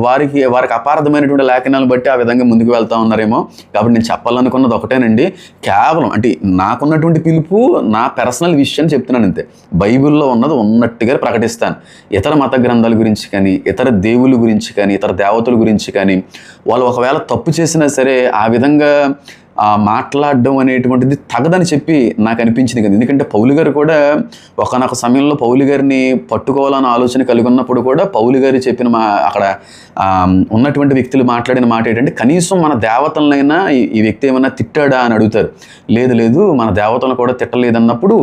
వారికి అపార్థమైనటువంటి లేఖనాలను బట్టి ఆ విధంగా ముందుకు వెళ్తూ ఉన్నారేమో. కాబట్టి నేను చెప్పాలనుకున్నది ఒకటేనండి, కేవలం అంటే నాకున్నటువంటి పిలుపు నా పర్సనల్ విషయాన్ని చెప్తున్నాను అంతే. బైబిల్లో ఉన్నది ఉన్నట్టుగా ప్రకటిస్తాను. ఇతర మత గ్రంథాల గురించి కానీ, ఇతర దేవుళ్ళ గురించి కానీ, ఇతర దేవతల గురించి కానీ వాళ్ళు ఒకవేళ తప్పు చేసినా సరే ఆ విధంగా మాట్లాడడం అనేటువంటిది తగదని చెప్పి నాకు అనిపించింది కదా. ఎందుకంటే పౌలు గారు కూడా ఒకనొక సమయంలో పౌలు గారిని పట్టుకోవాలన్న ఆలోచన కలిగి ఉన్నప్పుడు కూడా పౌలు గారు చెప్పిన అక్కడ ఉన్నటువంటి వ్యక్తులు మాట్లాడిన మాట ఏంటంటే, కనీసం మన దేవతలనైనా ఈ వ్యక్తి ఏమైనా తిట్టాడా అని అడుగుతారు. లేదు మన దేవతలను కూడా తిట్టలేదన్నప్పుడు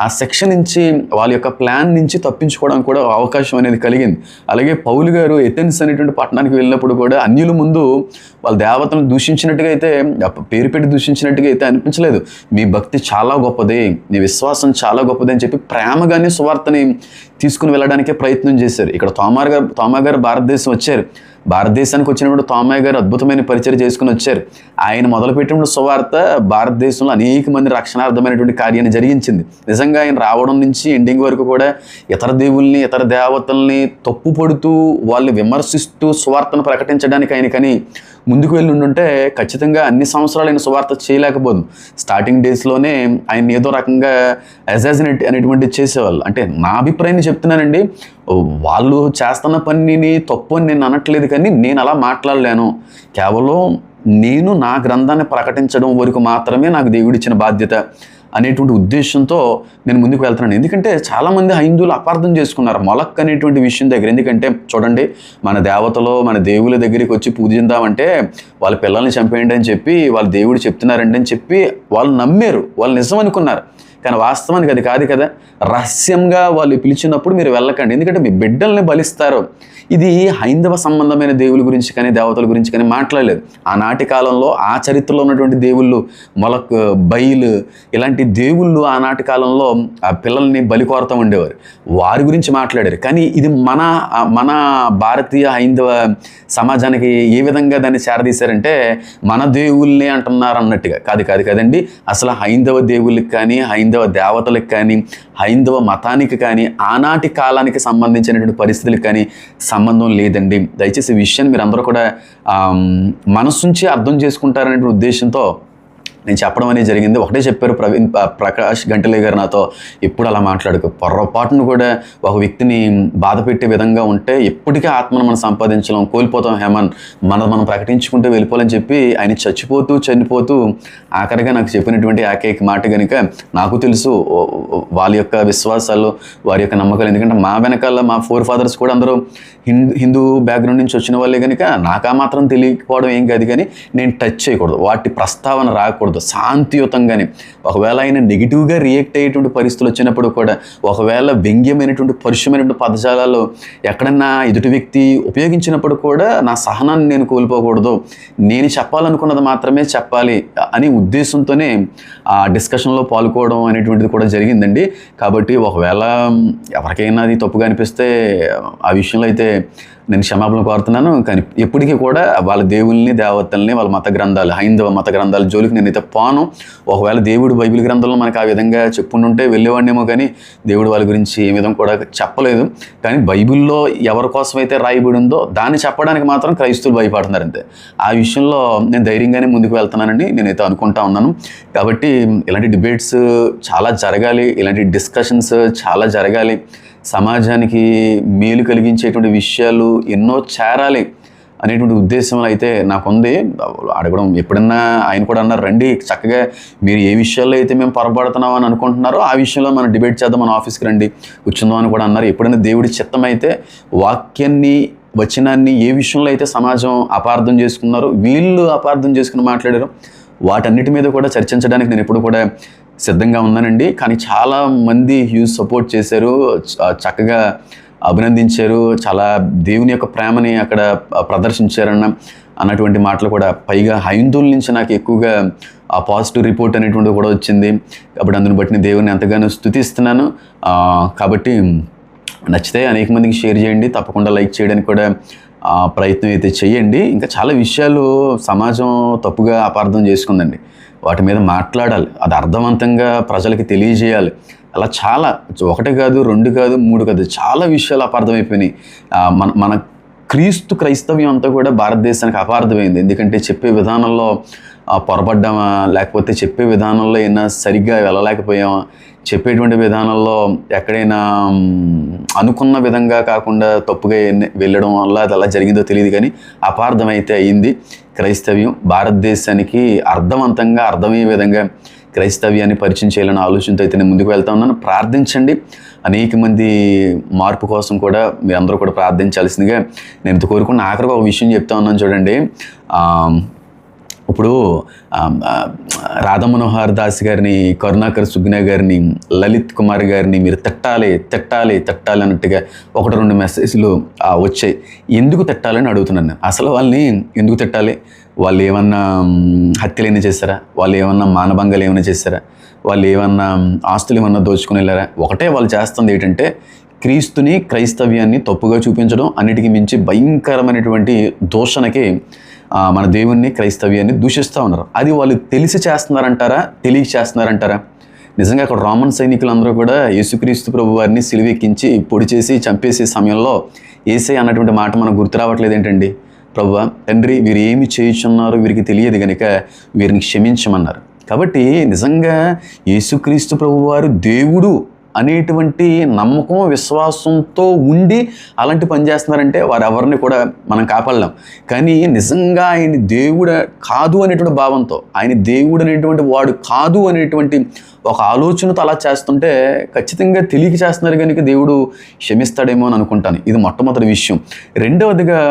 ఆ సెక్షన్ నుంచి వాళ్ళ యొక్క ప్లాన్ నుంచి తప్పించుకోవడానికి కూడా అవకాశం అనేది కలిగింది. అలాగే పౌలు గారు ఎథెన్స్ అనేటువంటి పట్టణానికి వెళ్ళినప్పుడు కూడా అన్యుల ముందు వాళ్ళ దేవతలను దూషించినట్టుగా అయితే, పేరు పెట్టి దూషించినట్టుగా అయితే అనిపించలేదు. మీ భక్తి చాలా గొప్పది, మీ విశ్వాసం చాలా గొప్పది అని చెప్పి ప్రేమగానే సువార్తని తీసుకుని వెళ్ళడానికే ప్రయత్నం చేశారు. ఇక్కడ తోమా గారు భారతదేశం వచ్చారు. భారతదేశానికి వచ్చినప్పుడు తోమయ్య గారు అద్భుతమైన పరిచయం చేసుకుని వచ్చారు. ఆయన మొదలుపెట్టినప్పుడు సువార్త భారతదేశంలో అనేక మంది రక్షణార్థమైనటువంటి కార్యాన్ని జరిగించింది. నిజంగా ఆయన రావడం నుంచి ఎండింగ్ వరకు కూడా ఇతర దేవుల్ని, ఇతర దేవతల్ని తప్పు పడుతూ వాళ్ళు విమర్శిస్తూ సువార్తను ప్రకటించడానికి ఆయనకని ముందుకు వెళ్ళి ఉండుంటే ఖచ్చితంగా అన్ని సంవత్సరాలు ఆయన సువార్త చేయలేకపోదు. స్టార్టింగ్ డేస్లోనే ఆయన ఏదో రకంగా అసాసినేట్ అనేటువంటిది చేసేవాళ్ళు. అంటే నా అభిప్రాయాన్ని చెప్తున్నానండి. వాళ్ళు చేస్తున్న పనిని తప్పు అని నేను అనట్లేదు, కానీ నేను అలా మాట్లాడలేను. కేవలం నేను నా గ్రంథాన్ని ప్రకటించడం వరకు మాత్రమే నాకు దేవుడిచ్చిన బాధ్యత అనేటువంటి ఉద్దేశంతో నేను ముందుకు వెళ్తున్నాను. ఎందుకంటే చాలామంది హైందువులు అపార్థం చేసుకున్నారు మొలక్ అనేటువంటి విషయం దగ్గర. ఎందుకంటే చూడండి, మన దేవతలో మన దేవుల దగ్గరికి వచ్చి పూజిందామంటే వాళ్ళ పిల్లల్ని చంపేయండి అని చెప్పి వాళ్ళ దేవుడు చెప్తున్నారండి అని చెప్పి వాళ్ళు నమ్మారు, వాళ్ళు నిజం అనుకున్నారు. కానీ వాస్తవానికి అది కాదు కదా. రహస్యంగా వాళ్ళు పిలిచినప్పుడు మీరు వెళ్ళకండి, ఎందుకంటే మీ బిడ్డల్ని బలిస్తారు. ఇది హైందవ సంబంధమైన దేవుల గురించి కానీ దేవతల గురించి కానీ మాట్లాడలేదు. ఆనాటి కాలంలో ఆ చరిత్రలో ఉన్నటువంటి దేవుళ్ళు మొలక్, బైల్ ఇలాంటి దేవుళ్ళు ఆనాటి కాలంలో ఆ పిల్లల్ని బలి కోరుతూ ఉండేవారు. వారి గురించి మాట్లాడారు. కానీ ఇది మన భారతీయ హైందవ సమాజానికి ఏ విధంగా దాన్ని చేరదీశారంటే మన దేవుళ్ళే అంటున్నారు అన్నట్టుగా. కాదండి. అసలు హైందవ దేవుళ్ళకి కానీ, హైందవ దేవతలకు కానీ, హైందవ మతానికి కానీ, ఆనాటి కాలానికి సంబంధించినటువంటి పరిస్థితులకు కానీ సంబంధం లేదండి. దయచేసి ఈ విషయాన్ని మీరు అందరూ కూడా మనసుంచి అర్థం చేసుకుంటారనే ఉద్దేశంతో నేను చెప్పడం అనేది జరిగింది. ఒకటే చెప్పారు ప్రకాష్ గంటలే గారు నాతో, ఎప్పుడు అలా మాట్లాడుకో, పొరపాటును కూడా ఒక వ్యక్తిని బాధ పెట్టే విధంగా ఉంటే ఎప్పటికీ ఆత్మను మనం సంపాదించలేం, కోల్పోతాం హేమన్, మనం ప్రకటించుకుంటే వెళ్ళిపోవాలని చెప్పి ఆయన చనిపోతూ ఆఖరిగా నాకు చెప్పినటువంటి ఏకైక మాట కనుక నాకు తెలుసు వాళ్ళ యొక్క విశ్వాసాలు, వారి యొక్క నమ్మకాలు. ఎందుకంటే మా వెనకాల మా ఫోర్ ఫాదర్స్ కూడా అందరూ హిందూ బ్యాక్గ్రౌండ్ నుంచి వచ్చిన వాళ్ళే కనుక నాకు ఆ మాత్రం తెలియకపోవడం ఏం కాదు. కానీ నేను టచ్ చేయకూడదు, వాటి ప్రస్తావన రాకూడదు. శాంతియుతంగానే ఒకవేళ ఆయన నెగిటివ్గా రియాక్ట్ అయ్యేటువంటి పరిస్థితులు వచ్చినప్పుడు కూడా, ఒకవేళ వ్యంగ్యమైనటువంటి పరుషమైనటువంటి పదజాలాలు ఎక్కడన్నా ఎదుటి వ్యక్తి ఉపయోగించినప్పుడు కూడా నా సహనాన్ని నేను కోల్పోకూడదు, నేను చెప్పాలనుకున్నది మాత్రమే చెప్పాలి అని ఉద్దేశంతోనే ఆ డిస్కషన్లో పాల్గొనడం అనేటువంటిది కూడా జరిగిందండి. కాబట్టి ఒకవేళ ఎవరికైనా అది తప్పుగా అనిపిస్తే ఆ విషయంలో అయితే నేను క్షమాపణ కోరుతున్నాను. కానీ ఎప్పటికీ కూడా వాళ్ళ దేవుల్ని, దేవతల్ని, వాళ్ళ మత గ్రంథాలు, హైందవ మత గ్రంథాల జోలికి నేనైతే పోను. ఒకవేళ దేవుడు బైబిల్ గ్రంథంలో మనకు ఆ విధంగా చెప్పుంటే వెళ్ళేవాడినేమో, కానీ దేవుడు వాళ్ళ గురించి ఏ విధంగా కూడా చెప్పలేదు. కానీ బైబిల్లో ఎవరి కోసం అయితే రాయబడి ఉందో దాన్ని చెప్పడానికి మాత్రం క్రైస్తవులు భయపడుతున్నారు అంతే. ఆ విషయంలో నేను ధైర్యంగానే ముందుకు వెళ్తున్నానని నేనైతే అనుకుంటా ఉన్నాను. కాబట్టి ఇలాంటి డిబేట్స్ చాలా జరగాలి, ఇలాంటి డిస్కషన్స్ చాలా జరగాలి, సమాజానికి మేలు కలిగించేటువంటి విషయాలు ఎన్నో చేరాలి అనేటువంటి ఉద్దేశంలో అయితే నాకుంది. అడగడం ఎప్పుడన్నా ఆయన కూడా అన్నారు, రండి చక్కగా మీరు ఏ విషయాల్లో అయితే మేము పొరపడుతున్నాం అని అనుకుంటున్నారో ఆ విషయంలో మనం డిబేట్ చేద్దాం, మన ఆఫీస్కి రండి కూర్చుందాం అని కూడా అన్నారు. ఎప్పుడైనా దేవుడి చిత్తం అయితే వాక్యాన్ని, వచనాన్ని ఏ విషయంలో అయితే సమాజం అపార్థం చేసుకున్నారో, వీళ్ళు అపార్థం చేసుకుని మాట్లాడారో వాటన్నిటి మీద కూడా చర్చించడానికి నేను ఎప్పుడు కూడా సిద్ధంగా ఉన్నానండి. కానీ చాలామంది హ్యూజ్ సపోర్ట్ చేశారు, చక్కగా అభినందించారు, చాలా దేవుని యొక్క ప్రేమని అక్కడ అన్నటువంటి మాటలు కూడా, పైగా హైందువుల నుంచి నాకు ఎక్కువగా ఆ పాజిటివ్ రిపోర్ట్ అనేటువంటిది కూడా వచ్చింది. కాబట్టి అందుని బట్టి నేను దేవుని ఎంతగానో స్తుతిస్తున్నాను. కాబట్టి నచ్చితే అనేక మందికి షేర్ చేయండి, తప్పకుండా లైక్ చేయడానికి కూడా ప్రయత్నం అయితే చేయండి. ఇంకా చాలా విషయాలు సమాజం తప్పుగా అపార్థం చేసుకుందండి, వాటి మీద మాట్లాడాలి, అది అర్థవంతంగా ప్రజలకి తెలియజేయాలి. అలా చాలా, ఒకటి కాదు, 2 కాదు, 3 కాదు, చాలా విషయాలు అపార్థమైపోయినాయి. మన క్రైస్తవ్యం అంతా కూడా భారతదేశానికి అపార్థమైంది. ఎందుకంటే చెప్పే విధానంలో పొరపడ్డామా, లేకపోతే చెప్పే విధానంలో ఏమైనా సరిగ్గా వెళ్ళలేకపోయామా, చెప్పేటువంటి విధానంలో ఎక్కడైనా అనుకున్న విధంగా కాకుండా తప్పుగా వెళ్ళడం వల్ల అది అలా జరిగిందో తెలియదు, కానీ అపార్థమైతే అయింది. క్రైస్తవ్యం భారతదేశానికి అర్థవంతంగా అర్థమయ్యే విధంగా క్రైస్తవ్యాన్ని పరిచయం చేయాలనే ఆలోచనతో అయితే నేను ముందుకు వెళ్తా ఉన్నాను. ప్రార్థించండి, అనేక మంది మార్పు కోసం కూడా మీరందరూ కూడా ప్రార్థించాల్సిందిగా నేను ఇంత కోరుకున్న. ఆఖరికి ఒక విషయం చెప్తా ఉన్నాను చూడండి. ఇప్పుడు రాధా మనోహర్ దాస్ గారిని, కరుణాకర్ సుగ్నా గారిని, లలిత్ కుమార్ గారిని మీరు తిట్టాలి అన్నట్టుగా 1-2 మెసేజ్లు వచ్చాయి. ఎందుకు తిట్టాలని అడుగుతున్నాను నేను. అసలు వాళ్ళని ఎందుకు తిట్టాలి? వాళ్ళు ఏమన్నా హత్యలు ఏమైనా చేశారా? వాళ్ళు ఏమన్నా మానభంగాలు ఏమైనా చేశారా? వాళ్ళు ఏమన్నా ఆస్తులు ఏమన్నా దోచుకుని వెళ్ళారా? ఒకటే వాళ్ళు చేస్తుంది ఏంటంటే క్రీస్తుని, క్రైస్తవ్యాన్ని తప్పుగా చూపించడం, అన్నిటికీ మించి భయంకరమైనటువంటి దూషణకి మన దేవుణ్ణి, క్రైస్తవ్యాన్ని దూషిస్తూ ఉన్నారు. అది వాళ్ళు తెలిసి చేస్తున్నారంటారా, తెలియక చేస్తున్నారంటారా? నిజంగా అక్కడ రోమన్ సైనికులందరూ కూడా యేసుక్రీస్తు ప్రభు వారిని సిలువెక్కించి పొడి చేసి చంపేసే సమయంలో యేసయ్య అన్నటువంటి మాట మనకు గుర్తు రావట్లేదు ఏంటండి? ప్రభువా, తండ్రి, వీరు ఏమి చేయుచున్నారో వీరికి తెలియదు కనుక వీరిని క్షమించమన్నారు. కాబట్టి నిజంగా యేసుక్రీస్తు ప్రభువారు దేవుడు అనేటువంటి నమ్మకం, విశ్వాసంతో ఉండి అలాంటి పని చేస్తున్నారంటే వారెవరిని కూడా మనం కాపాడలేం. కానీ నిజంగా ఆయన దేవుడు కాదు అనేటువంటి భావంతో, ఆయన దేవుడు అనేటువంటి వాడు కాదు అనేటువంటి ఒక ఆలోచనతో అలా చేస్తుంటే ఖచ్చితంగా తెలియక చేస్తున్నారు కనుక దేవుడు క్షమిస్తాడేమో అని అనుకుంటాను. ఇది మొట్టమొదటి విషయం. రెండవదిగా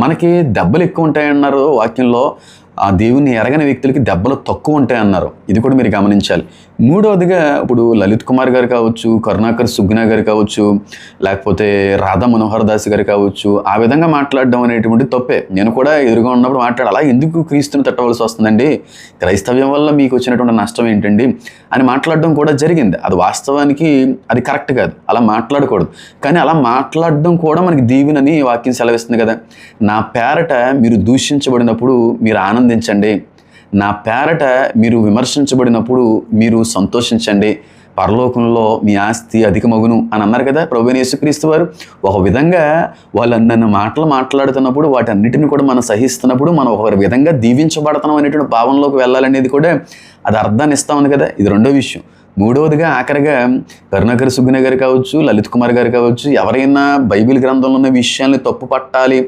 మనకి దెబ్బలు ఎక్కువ ఉంటాయన్నారు వాక్యంలో. ఆ దేవుని ఎరగని వ్యక్తులకి దెబ్బలు తక్కువ ఉంటాయన్నారు. ఇది కూడా మీరు గమనించాలి. మూడవదిగా ఇప్పుడు లలిత్ కుమార్ గారు కావచ్చు, కరుణాకర్ సుగ్నా గారు కావచ్చు, లేకపోతే రాధా మనోహర్ దాస్ గారు కావచ్చు, ఆ విధంగా మాట్లాడడం అనేటువంటి తప్పే. నేను కూడా ఎదురుగా ఉన్నప్పుడు అలా ఎందుకు క్రీస్తుని తట్టవలసి వస్తుందండి, క్రైస్తవ్యం వల్ల మీకు వచ్చినటువంటి నష్టం ఏంటండి అని మాట్లాడడం కూడా జరిగింది. అది వాస్తవానికి అది కరెక్ట్ కాదు, అలా మాట్లాడకూడదు. కానీ అలా మాట్లాడడం కూడా మనకి దీవెనని వాక్యం సెలవిస్తుంది కదా. నా పేరట మీరు దూషించబడినప్పుడు మీరు ఆనందించండి, నా పేరట మీరు విమర్శించబడినప్పుడు మీరు సంతోషించండి, పరలోకంలో మీ ఆస్తి అధికమగును అని అన్నారు కదా ప్రభువైన యేసుక్రీస్తు వారు. ఒక విధంగా వాళ్ళు నన్ను మాట్లాడుతున్నప్పుడు వాటన్నిటిని కూడా మనం సహిస్తున్నప్పుడు మనం ఒక విధంగా దీవించబడతాం అనేటువంటి భావనలోకి వెళ్ళాలనేది కూడా అది అర్థాన్ని ఇస్తా ఉంది కదా. ఇది రెండో విషయం. మూడవదిగా ఆఖరిగా కరుణాకర్ సుగ్నా గారు కావచ్చు, లలిత్ కుమార్ గారు కావచ్చు, ఎవరైనా బైబిల్ గ్రంథంలో ఉన్న విషయాల్ని తప్పు పట్టాలి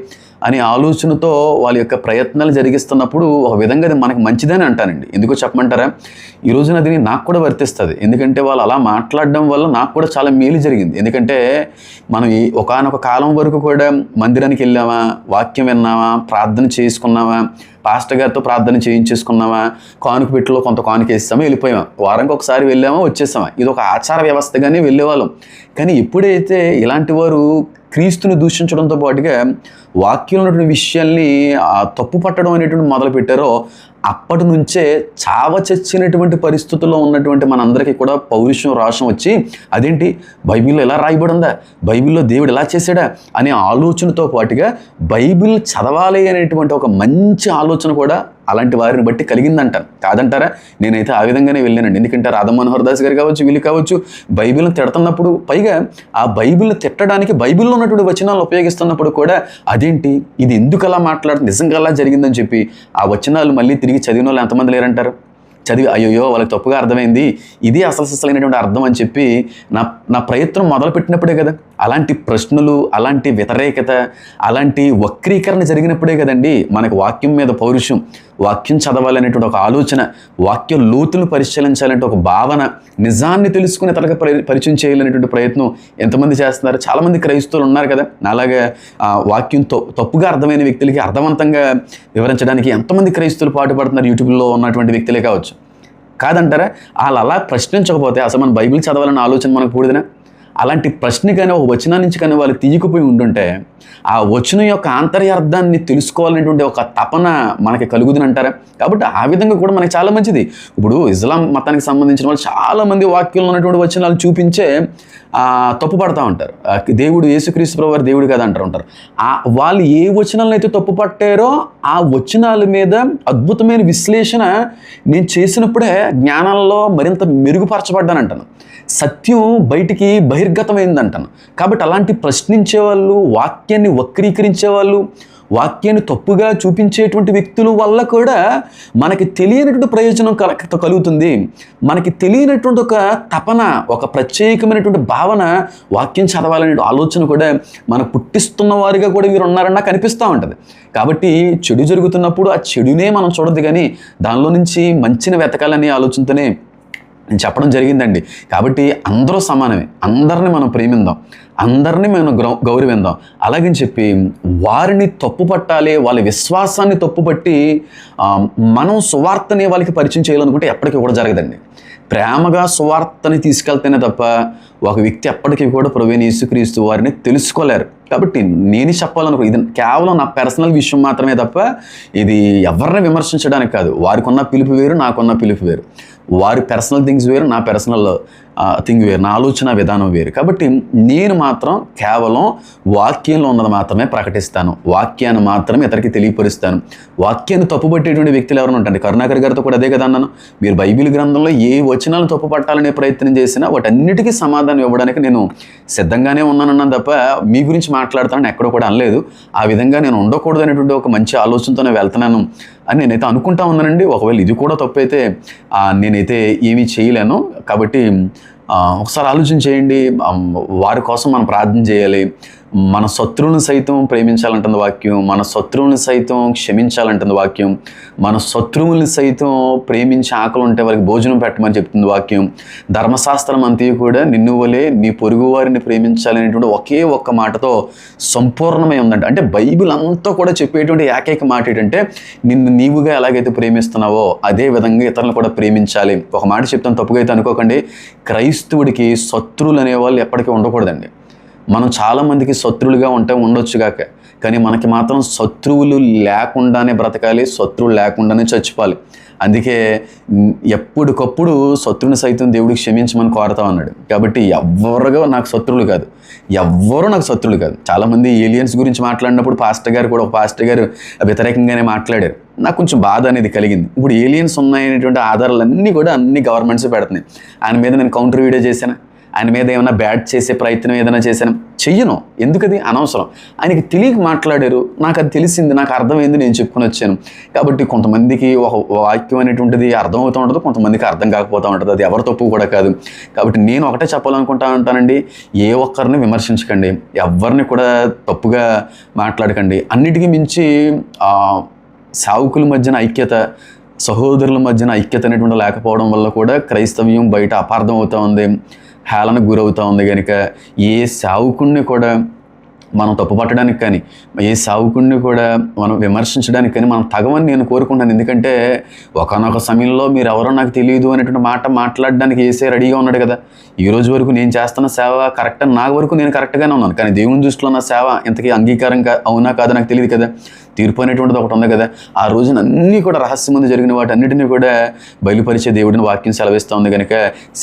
అనే ఆలోచనతో వాళ్ళ యొక్క ప్రయత్నాలు జరిగిస్తున్నప్పుడు ఒక విధంగా అది మనకు మంచిదని అంటానండి. ఎందుకో చెప్పమంటారా? ఈ రోజున అది నాకు కూడా వర్తిస్తుంది. ఎందుకంటే వాళ్ళు అలా మాట్లాడడం వల్ల నాకు కూడా చాలా మేలు జరిగింది. ఎందుకంటే మనం ఒకానొక కాలం వరకు కూడా మందిరానికి వెళ్ళామా, వాక్యం విన్నామా, ప్రార్థన చేసుకున్నామా, పాస్టర్ గారితో ప్రార్థన చేయించేసుకున్నామా, కానుక పెట్టిలో కొంత కానుక వేస్తామా, వెళ్ళిపోయామా, వారానికి ఒకసారి వెళ్ళామా, వచ్చేసామా, ఇది ఒక ఆచార వ్యవస్థగానే వెళ్ళేవాళ్ళం. కానీ ఎప్పుడైతే ఇలాంటి వారు క్రీస్తుని దూషించడంతో పాటుగా వాక్యంలో ఉన్నటువంటి విషయాల్ని తప్పు పట్టడం అనేటువంటి మొదలు పెట్టారో అప్పటి నుంచే చావచచ్చినటువంటి పరిస్థితుల్లో ఉన్నటువంటి మనందరికీ కూడా పౌరుషం, రోషం వచ్చి అదేంటి బైబిల్లో ఎలా రాయబడి ఉందా, బైబిల్లో దేవుడు ఎలా చేశాడా అనే ఆలోచనతో పాటుగా బైబిల్ చదవాలి అనేటువంటి ఒక మంచి ఆలోచన కూడా అలాంటి వారిని బట్టి కలిగిందంటారు. కాదంటారా? నేనైతే ఆ విధంగానే వెళ్ళానండి. ఎందుకంటే రాధా మనోహర్ దాస్ గారు కావచ్చు, వీళ్ళు కావచ్చు, బైబిల్ని తిడుతున్నప్పుడు, పైగా ఆ బైబిల్ని తిట్టడానికి బైబిల్లో ఉన్నటువంటి వచనాలను ఉపయోగిస్తున్నప్పుడు కూడా అదేంటి ఇది ఎందుకు అలా మాట్లాడుతుంది, నిజంగా అలా జరిగిందని చెప్పి ఆ వచనాలు మళ్ళీ తిరిగి చదివిన వాళ్ళు ఎంతమంది లేరంటారు? చదివి అయ్యో వాళ్ళకి తప్పుగా అర్థమైంది, ఇది అసలైనటువంటి అర్థం అని చెప్పి నా ప్రయత్నం మొదలుపెట్టినప్పుడే కదా అలాంటి ప్రశ్నలు, అలాంటి వ్యతిరేకత, అలాంటి వక్రీకరణ జరిగినప్పుడే కదండి మనకు వాక్యం మీద పౌరుషం, వాక్యం చదవాలనేటువంటి ఒక ఆలోచన, వాక్యం లోతులను పరిశీలించాలంటే ఒక భావన, నిజాన్ని తెలుసుకునే తరగతి పరిచయం చేయాలనేటువంటి ప్రయత్నం ఎంతమంది చేస్తున్నారు? చాలామంది క్రైస్తవులు ఉన్నారు కదా. అలాగే వాక్యం తప్పుగా అర్థమైన వ్యక్తులకి అర్థవంతంగా వివరించడానికి ఎంతమంది క్రైస్తవులు పాటుపడుతున్నారు? యూట్యూబ్లో ఉన్నటువంటి వ్యక్తులే కావచ్చు. కాదంటారా? వాళ్ళు అలా ప్రశ్నించకపోతే అసలు మన బైబిల్ చదవాలన్న ఆలోచన మనకు కూడదునా? అలాంటి ప్రశ్న కానీ ఒక వచనం నుంచి కానీ వాళ్ళు తీయకపోయి ఉండుంటే ఆ వచనం యొక్క ఆంతర్యార్థాన్ని తెలుసుకోవాలనేటువంటి ఒక తపన మనకి కలుగుతుంది అంటారా? కాబట్టి ఆ విధంగా కూడా మనకి చాలా మంచిది. ఇప్పుడు ఇస్లాం మతానికి సంబంధించిన వాళ్ళు చాలామంది వాక్యంలో ఉన్నటువంటి వచనాలు చూపించే తప్పు పడతా ఉంటారు. దేవుడు యేసుక్రీస్తు ప్రభువు వారు దేవుడు కదా ఉంటారు. వాళ్ళు ఏ వచనాలను అయితే తప్పు పట్టారో ఆ వచనాల మీద అద్భుతమైన విశ్లేషణ నేను చేసినప్పుడే జ్ఞానంలో మరింత మెరుగుపరచబడ్డానంటాను. సత్యం బయటికి బహిర్గతమైందంటాను. కాబట్టి అలాంటి ప్రశ్నించే వాళ్ళు, వాక్యాన్ని వక్రీకరించే వాళ్ళు, వాక్యాన్ని తప్పుగా చూపించేటువంటి వ్యక్తుల వల్ల కూడా మనకి తెలియనటువంటి ప్రయోజనం కలుగుతుంది. మనకి తెలియనటువంటి ఒక తపన, ఒక ప్రత్యేకమైనటువంటి భావన వాక్యం చదవాలనే ఆలోచన కూడా మనకు పుట్టిస్తున్న వారిగా కూడా వీరు ఉన్నారని నాకు అనిపిస్తూ ఉంటుంది. కాబట్టి చెడు జరుగుతున్నప్పుడు ఆ చెడునే మనం చూడద్దు, కానీ దానిలో నుంచి మంచిని వెతకాలనే ఆలోచనతోనే నేను చెప్పడం జరిగిందండి. కాబట్టి అందరూ సమానమే, అందరిని మనం ప్రేమిద్దాం, అందరినీ మనం గౌరవిందాం. అలాగని చెప్పి వారిని తప్పుపట్టాలి, వాళ్ళ విశ్వాసాన్ని తప్పుపట్టి మనం సువార్తని వాళ్ళకి పరిచయం చేయాలనుకుంటే ఎప్పటికీ కూడా జరగదండి. ప్రేమగా సువార్తని తీసుకెళ్తేనే తప్ప ఒక వ్యక్తి ఎప్పటికీ కూడా ప్రభువైన యేసుక్రీస్తు వారిని తెలుసుకోలేరు. కాబట్టి నేను చెప్పాలనుకో, ఇది కేవలం నా పర్సనల్ విషయం మాత్రమే తప్ప ఇది ఎవరిని విమర్శించడానికి కాదు. వారికి ఉన్న పిలుపు వేరు, నాకున్న పిలుపు వేరు. వారి పర్సనల్ థింగ్స్ వేరు, నా పర్సనల్ థింగ్ వేరు, నా ఆలోచన విధానం వేరు. కాబట్టి నేను మాత్రం కేవలం వాక్యంలో ఉన్నది మాత్రమే ప్రకటిస్తాను, వాక్యాన్ని మాత్రమే ఇతరికి తెలియపరుస్తాను. వాక్యాన్ని తప్పుపట్టేటువంటి వ్యక్తులు ఎవరైనా ఉంటారండి. కరుణాకర్ గారితో కూడా అదే కదా అన్నాను. మీరు బైబిల్ గ్రంథంలో ఏ వచనాలను తప్పు పట్టాలనే ప్రయత్నం చేసినా వాటన్నిటికీ సమాధానం ఇవ్వడానికి నేను సిద్ధంగానే ఉన్నానన్నాను తప్ప మీ గురించి మాట్లాడతానని ఎక్కడో కూడా అనలేదు. ఆ విధంగా నేను ఉండకూడదు అనేటువంటి ఒక మంచి ఆలోచనతోనే వెళ్తున్నాను అని నేనైతే అనుకుంటా ఉన్నానండి. ఒకవేళ ఇది కూడా తప్పు అయితే నేనైతే ఏమీ చేయలేను. కాబట్టి ఒకసారి ఆలోచన చేయండి. వారి కోసం మనం ప్రార్థన చేయాలి. మన శత్రువులను సైతం ప్రేమించాలంటుంది వాక్యం, మన శత్రువులను సైతం క్షమించాలంటుంది వాక్యం, మన శత్రువుల్ని సైతం ప్రేమించి ఆకలి ఉంటే వారికి భోజనం పెట్టమని చెప్తుంది వాక్యం. ధర్మశాస్త్రం అంతా కూడా నిన్ను వలే నీ పొరుగు వారిని ప్రేమించాలనేటువంటి ఒకే ఒక్క మాటతో సంపూర్ణమై ఉందంట. అంటే బైబిల్ అంతా కూడా చెప్పేటువంటి ఏకైక మాట ఏంటంటే నిన్ను నీవుగా ఎలాగైతే ప్రేమిస్తున్నావో అదే విధంగా ఇతరులను కూడా ప్రేమించాలి. ఒక మాట చెప్తాను, తప్పుగా అయితే అనుకోకండి. క్రైస్తవుడికి శత్రువులు అనేవాళ్ళు ఎప్పటికీ ఉండకూడదండి. మనం చాలామందికి శత్రువులుగా ఉండొచ్చుగాక, కానీ మనకి మాత్రం శత్రువులు లేకుండానే బ్రతకాలి, శత్రువులు లేకుండానే చచ్చిపోవాలి. అందుకే ఎప్పటికప్పుడు శత్రువుని సైతం దేవుడికి క్షమించమని కోరుతా ఉన్నాడు. కాబట్టి ఎవ్వరుగా నాకు శత్రువులు కాదు, ఎవ్వరూ నాకు శత్రువులు కాదు. చాలామంది ఏలియన్స్ గురించి మాట్లాడినప్పుడు ఒక పాస్టర్ గారు వ్యతిరేకంగానే మాట్లాడారు. నాకు కొంచెం బాధ అనేది కలిగింది. ఇప్పుడు ఏలియన్స్ ఉన్నాయనేటువంటి ఆధారాలన్నీ కూడా అన్ని గవర్నమెంట్స్ పెడుతున్నాయి. ఆయన మీద నేను కౌంటర్ వీడియో చేశాను, ఆయన మీద ఏమైనా బ్యాడ్ చేసే ప్రయత్నం ఏదైనా చేశాను, చెయ్యను. ఎందుకది అనవసరం. ఆయనకి తెలియక మాట్లాడారు, నాకు అది తెలిసింది, నాకు అర్థమైంది, నేను చెప్పుకొని వచ్చాను. కాబట్టి కొంతమందికి ఒక వాక్యం అనేటువంటిది అర్థమవుతూ ఉంటుంది, కొంతమందికి అర్థం కాకపోతూ ఉంటుంది. అది ఎవరి తప్పు కూడా కాదు. కాబట్టి నేను ఒకటే చెప్పాలనుకుంటా ఉంటానండి, ఏ ఒక్కరిని విమర్శించకండి, ఎవరిని కూడా తప్పుగా మాట్లాడకండి. అన్నిటికీ మించి సేవకుల మధ్యన ఐక్యత, సహోదరుల మధ్యన ఐక్యత అనేటువంటి లేకపోవడం వల్ల కూడా క్రైస్తవ్యం బయట అపార్థం అవుతూ ఉంది, హేళనకు గురవుతూ ఉంది. కనుక ఏ సేవకుడిని కూడా మనం తప్పుపట్టడానికి కానీ, ఏ సేవకుడిని కూడా మనం విమర్శించడానికి కానీ మనం తగవని నేను కోరుకుంటాను. ఎందుకంటే ఒకనొక సమయంలో మీరు ఎవరో నాకు తెలియదు అనేటువంటి మాట మాట్లాడడానికి ఏసే రెడీగా ఉన్నాడు కదా. ఈ రోజు వరకు నేను చేస్తున్న సేవ కరెక్ట్ అని నా వరకు నేను కరెక్ట్గానే ఉన్నాను, కానీ దేవుని దృష్టిలో నా సేవ ఇంతకీ అంగీకారం అవునా కాదో నాకు తెలియదు కదా. తీర్పు అనేటువంటిది ఒకటి ఉంది కదా. ఆ రోజున అన్నీ కూడా రహస్యం ముందు జరిగిన వాటన్నిటిని కూడా బయలుపరిచే దేవుడిని వాక్యం సెలవిస్తూ ఉంది. కనుక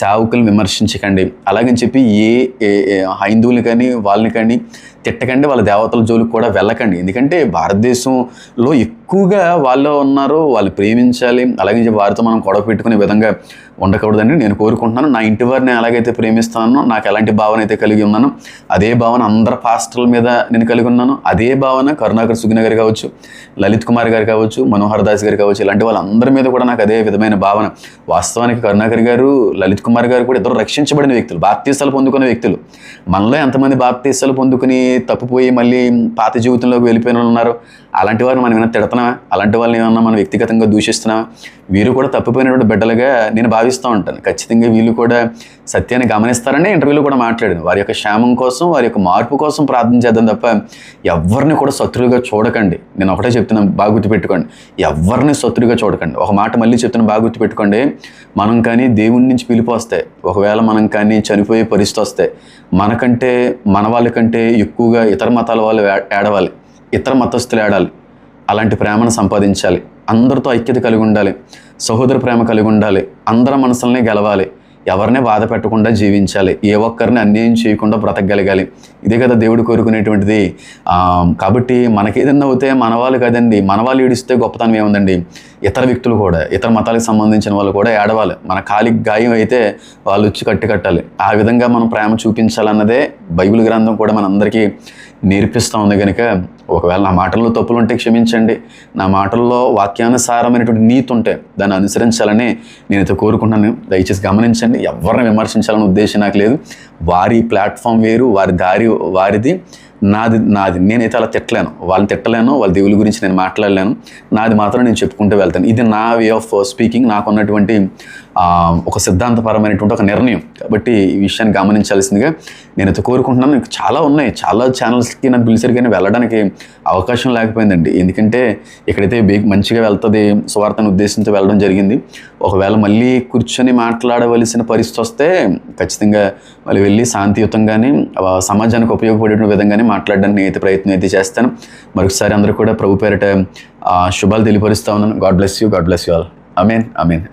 సేవకులను విమర్శించకండి. అలాగని చెప్పి ఏ హైందువులు కానీ వాళ్ళని కానీ తిట్టకండి, వాళ్ళ దేవతల జోలికి కూడా వెళ్ళకండి. ఎందుకంటే భారతదేశంలో ఎక్కువగా వాళ్ళు ఉన్నారు, వాళ్ళు ప్రేమించాలి. అలాగే చెప్పి వారితో మనం గొడవ పెట్టుకునే విధంగా ఉండకూడదని నేను కోరుకుంటున్నాను. నా ఇంటి వారిని ఎలాగైతే ప్రేమిస్తున్నానో, నాకు ఎలాంటి భావన అయితే కలిగి ఉన్నానో అదే భావన అందరి పాస్టర్ల మీద నేను కలిగి ఉన్నాను. అదే భావన కరుణాకర్ సుగ్న గారు కావచ్చు, లలిత్ కుమార్ గారు కావచ్చు, మనోహర్ దాస్ గారు కావచ్చు, ఇలాంటి వాళ్ళందరి మీద కూడా నాకు అదే విధమైన భావన. వాస్తవానికి కరుణాకర్ గారు, లలిత్ కుమార్ గారు కూడా ఇద్దరు రక్షించబడిన వ్యక్తులు, బాప్తీసాలు పొందుకునే వ్యక్తులు. మనలో ఎంతమంది బాప్తీసాలు పొందుకుని తప్పిపోయి మళ్ళీ పాత జీవితంలోకి వెళ్ళిపోయిన వాళ్ళు ఉన్నారు? అలాంటి వారిని మనం ఏమైనా తిడుతున్నామా? అలాంటి వాళ్ళని ఏమన్నా మనం వ్యక్తిగతంగా దూషిస్తున్నామా? వీరు కూడా తప్పిపోయినటువంటి బిడ్డలుగా నేను భావిస్తూ ఉంటాను. ఖచ్చితంగా వీళ్ళు కూడా సత్యాన్ని గమనిస్తారని ఇంటర్వ్యూలో కూడా మాట్లాడాను. వారి యొక్క క్షేమం కోసం, వారి యొక్క మార్పు కోసం ప్రార్థన చేద్దాం తప్ప ఎవరిని కూడా శత్రువుగా చూడకండి. నేను ఒకటే చెప్తున్నాను, బాగా గుర్తుపెట్టుకోండి. ఎవరిని శత్రువుగా చూడకండి. ఒక మాట మళ్ళీ చెప్తున్నాను, బాగా గుర్తుపెట్టుకోండి. మనం కానీ దేవుని నుంచి పిలుపు వస్తే, ఒకవేళ మనం కానీ చనిపోయే పరిస్థితి వస్తే, మనకంటే మన వాళ్ళకంటే ఎక్కువగా ఇతర మతాల వాళ్ళు ఏడవాలి, ఇతర మతస్థులు ఏడాలి. అలాంటి ప్రేమను సంపాదించాలి. అందరితో ఐక్యత కలిగి ఉండాలి, సహోదర ప్రేమ కలిగి ఉండాలి, అందరి మనసులనే గెలవాలి, ఎవరిని బాధ పెట్టకుండా జీవించాలి, ఏ ఒక్కరిని అన్యాయం చేయకుండా బ్రతకగలగాలి. ఇదే కదా దేవుడు కోరుకునేటువంటిది. కాబట్టి మనకేదన్నా అవుతే మన వాళ్ళు కదండి, మన వాళ్ళు ఏడిస్తే గొప్పతనం ఏముందండి? ఇతర వ్యక్తులు కూడా, ఇతర మతాలకు సంబంధించిన వాళ్ళు కూడా ఏడవాలి. మన కాలికి గాయం అయితే వాళ్ళు వచ్చి కట్టాలి. ఆ విధంగా మనం ప్రేమ చూపించాలన్నదే బైబిల్ గ్రంథం కూడా మనందరికీ నేర్పిస్తూ ఉంది. కనుక ఒకవేళ నా మాటల్లో తప్పులు ఉంటే క్షమించండి. నా మాటల్లో వాక్యానుసారమైనటువంటి నీతి ఉంటే దాన్ని అనుసరించాలని నేనైతే కోరుకుంటున్నాను. దయచేసి గమనించండి. ఎవరిని విమర్శించాలనే ఉద్దేశం నాకు లేదు. వారి ప్లాట్ఫామ్ వేరు, వారి దారి వారిది, నాది. నేనైతే అలా తిట్టలేను, వాళ్ళని తిట్టలేను, వాళ్ళ దేవుళ్ళ గురించి నేను మాట్లాడలేను. నాది మాత్రం నేను చెప్పుకుంటూ వెళ్తాను. ఇది నా వే ఆఫ్ స్పీకింగ్, నాకున్నటువంటి ఒక సిద్ధాంతపరమైనటువంటి ఒక నిర్ణయం. కాబట్టి ఈ విషయాన్ని గమనించాల్సిందిగా నేనైతే కోరుకుంటున్నాను. ఇంకా చాలా ఉన్నాయి, చాలా ఛానల్స్కి నన్ను పిలిచారు కానీ వెళ్ళడానికి అవకాశం లేకపోయిందండి. ఎందుకంటే ఇక్కడైతే మంచిగా వెళ్తుంది సువార్తను ఉద్దేశంతో వెళ్ళడం జరిగింది. ఒకవేళ మళ్ళీ కూర్చొని మాట్లాడవలసిన పరిస్థితి వస్తే ఖచ్చితంగా మళ్ళీ వెళ్ళి శాంతియుతంగానే సమాజానికి ఉపయోగపడే విధంగానే మాట్లాడడానికి నేనైతే ప్రయత్నం అయితే చేస్తాను. మరొకసారి అందరూ కూడా ప్రభు పేరిట శుభాలు తెలియపరుస్తా ఉన్నాను. God bless you all. Amen.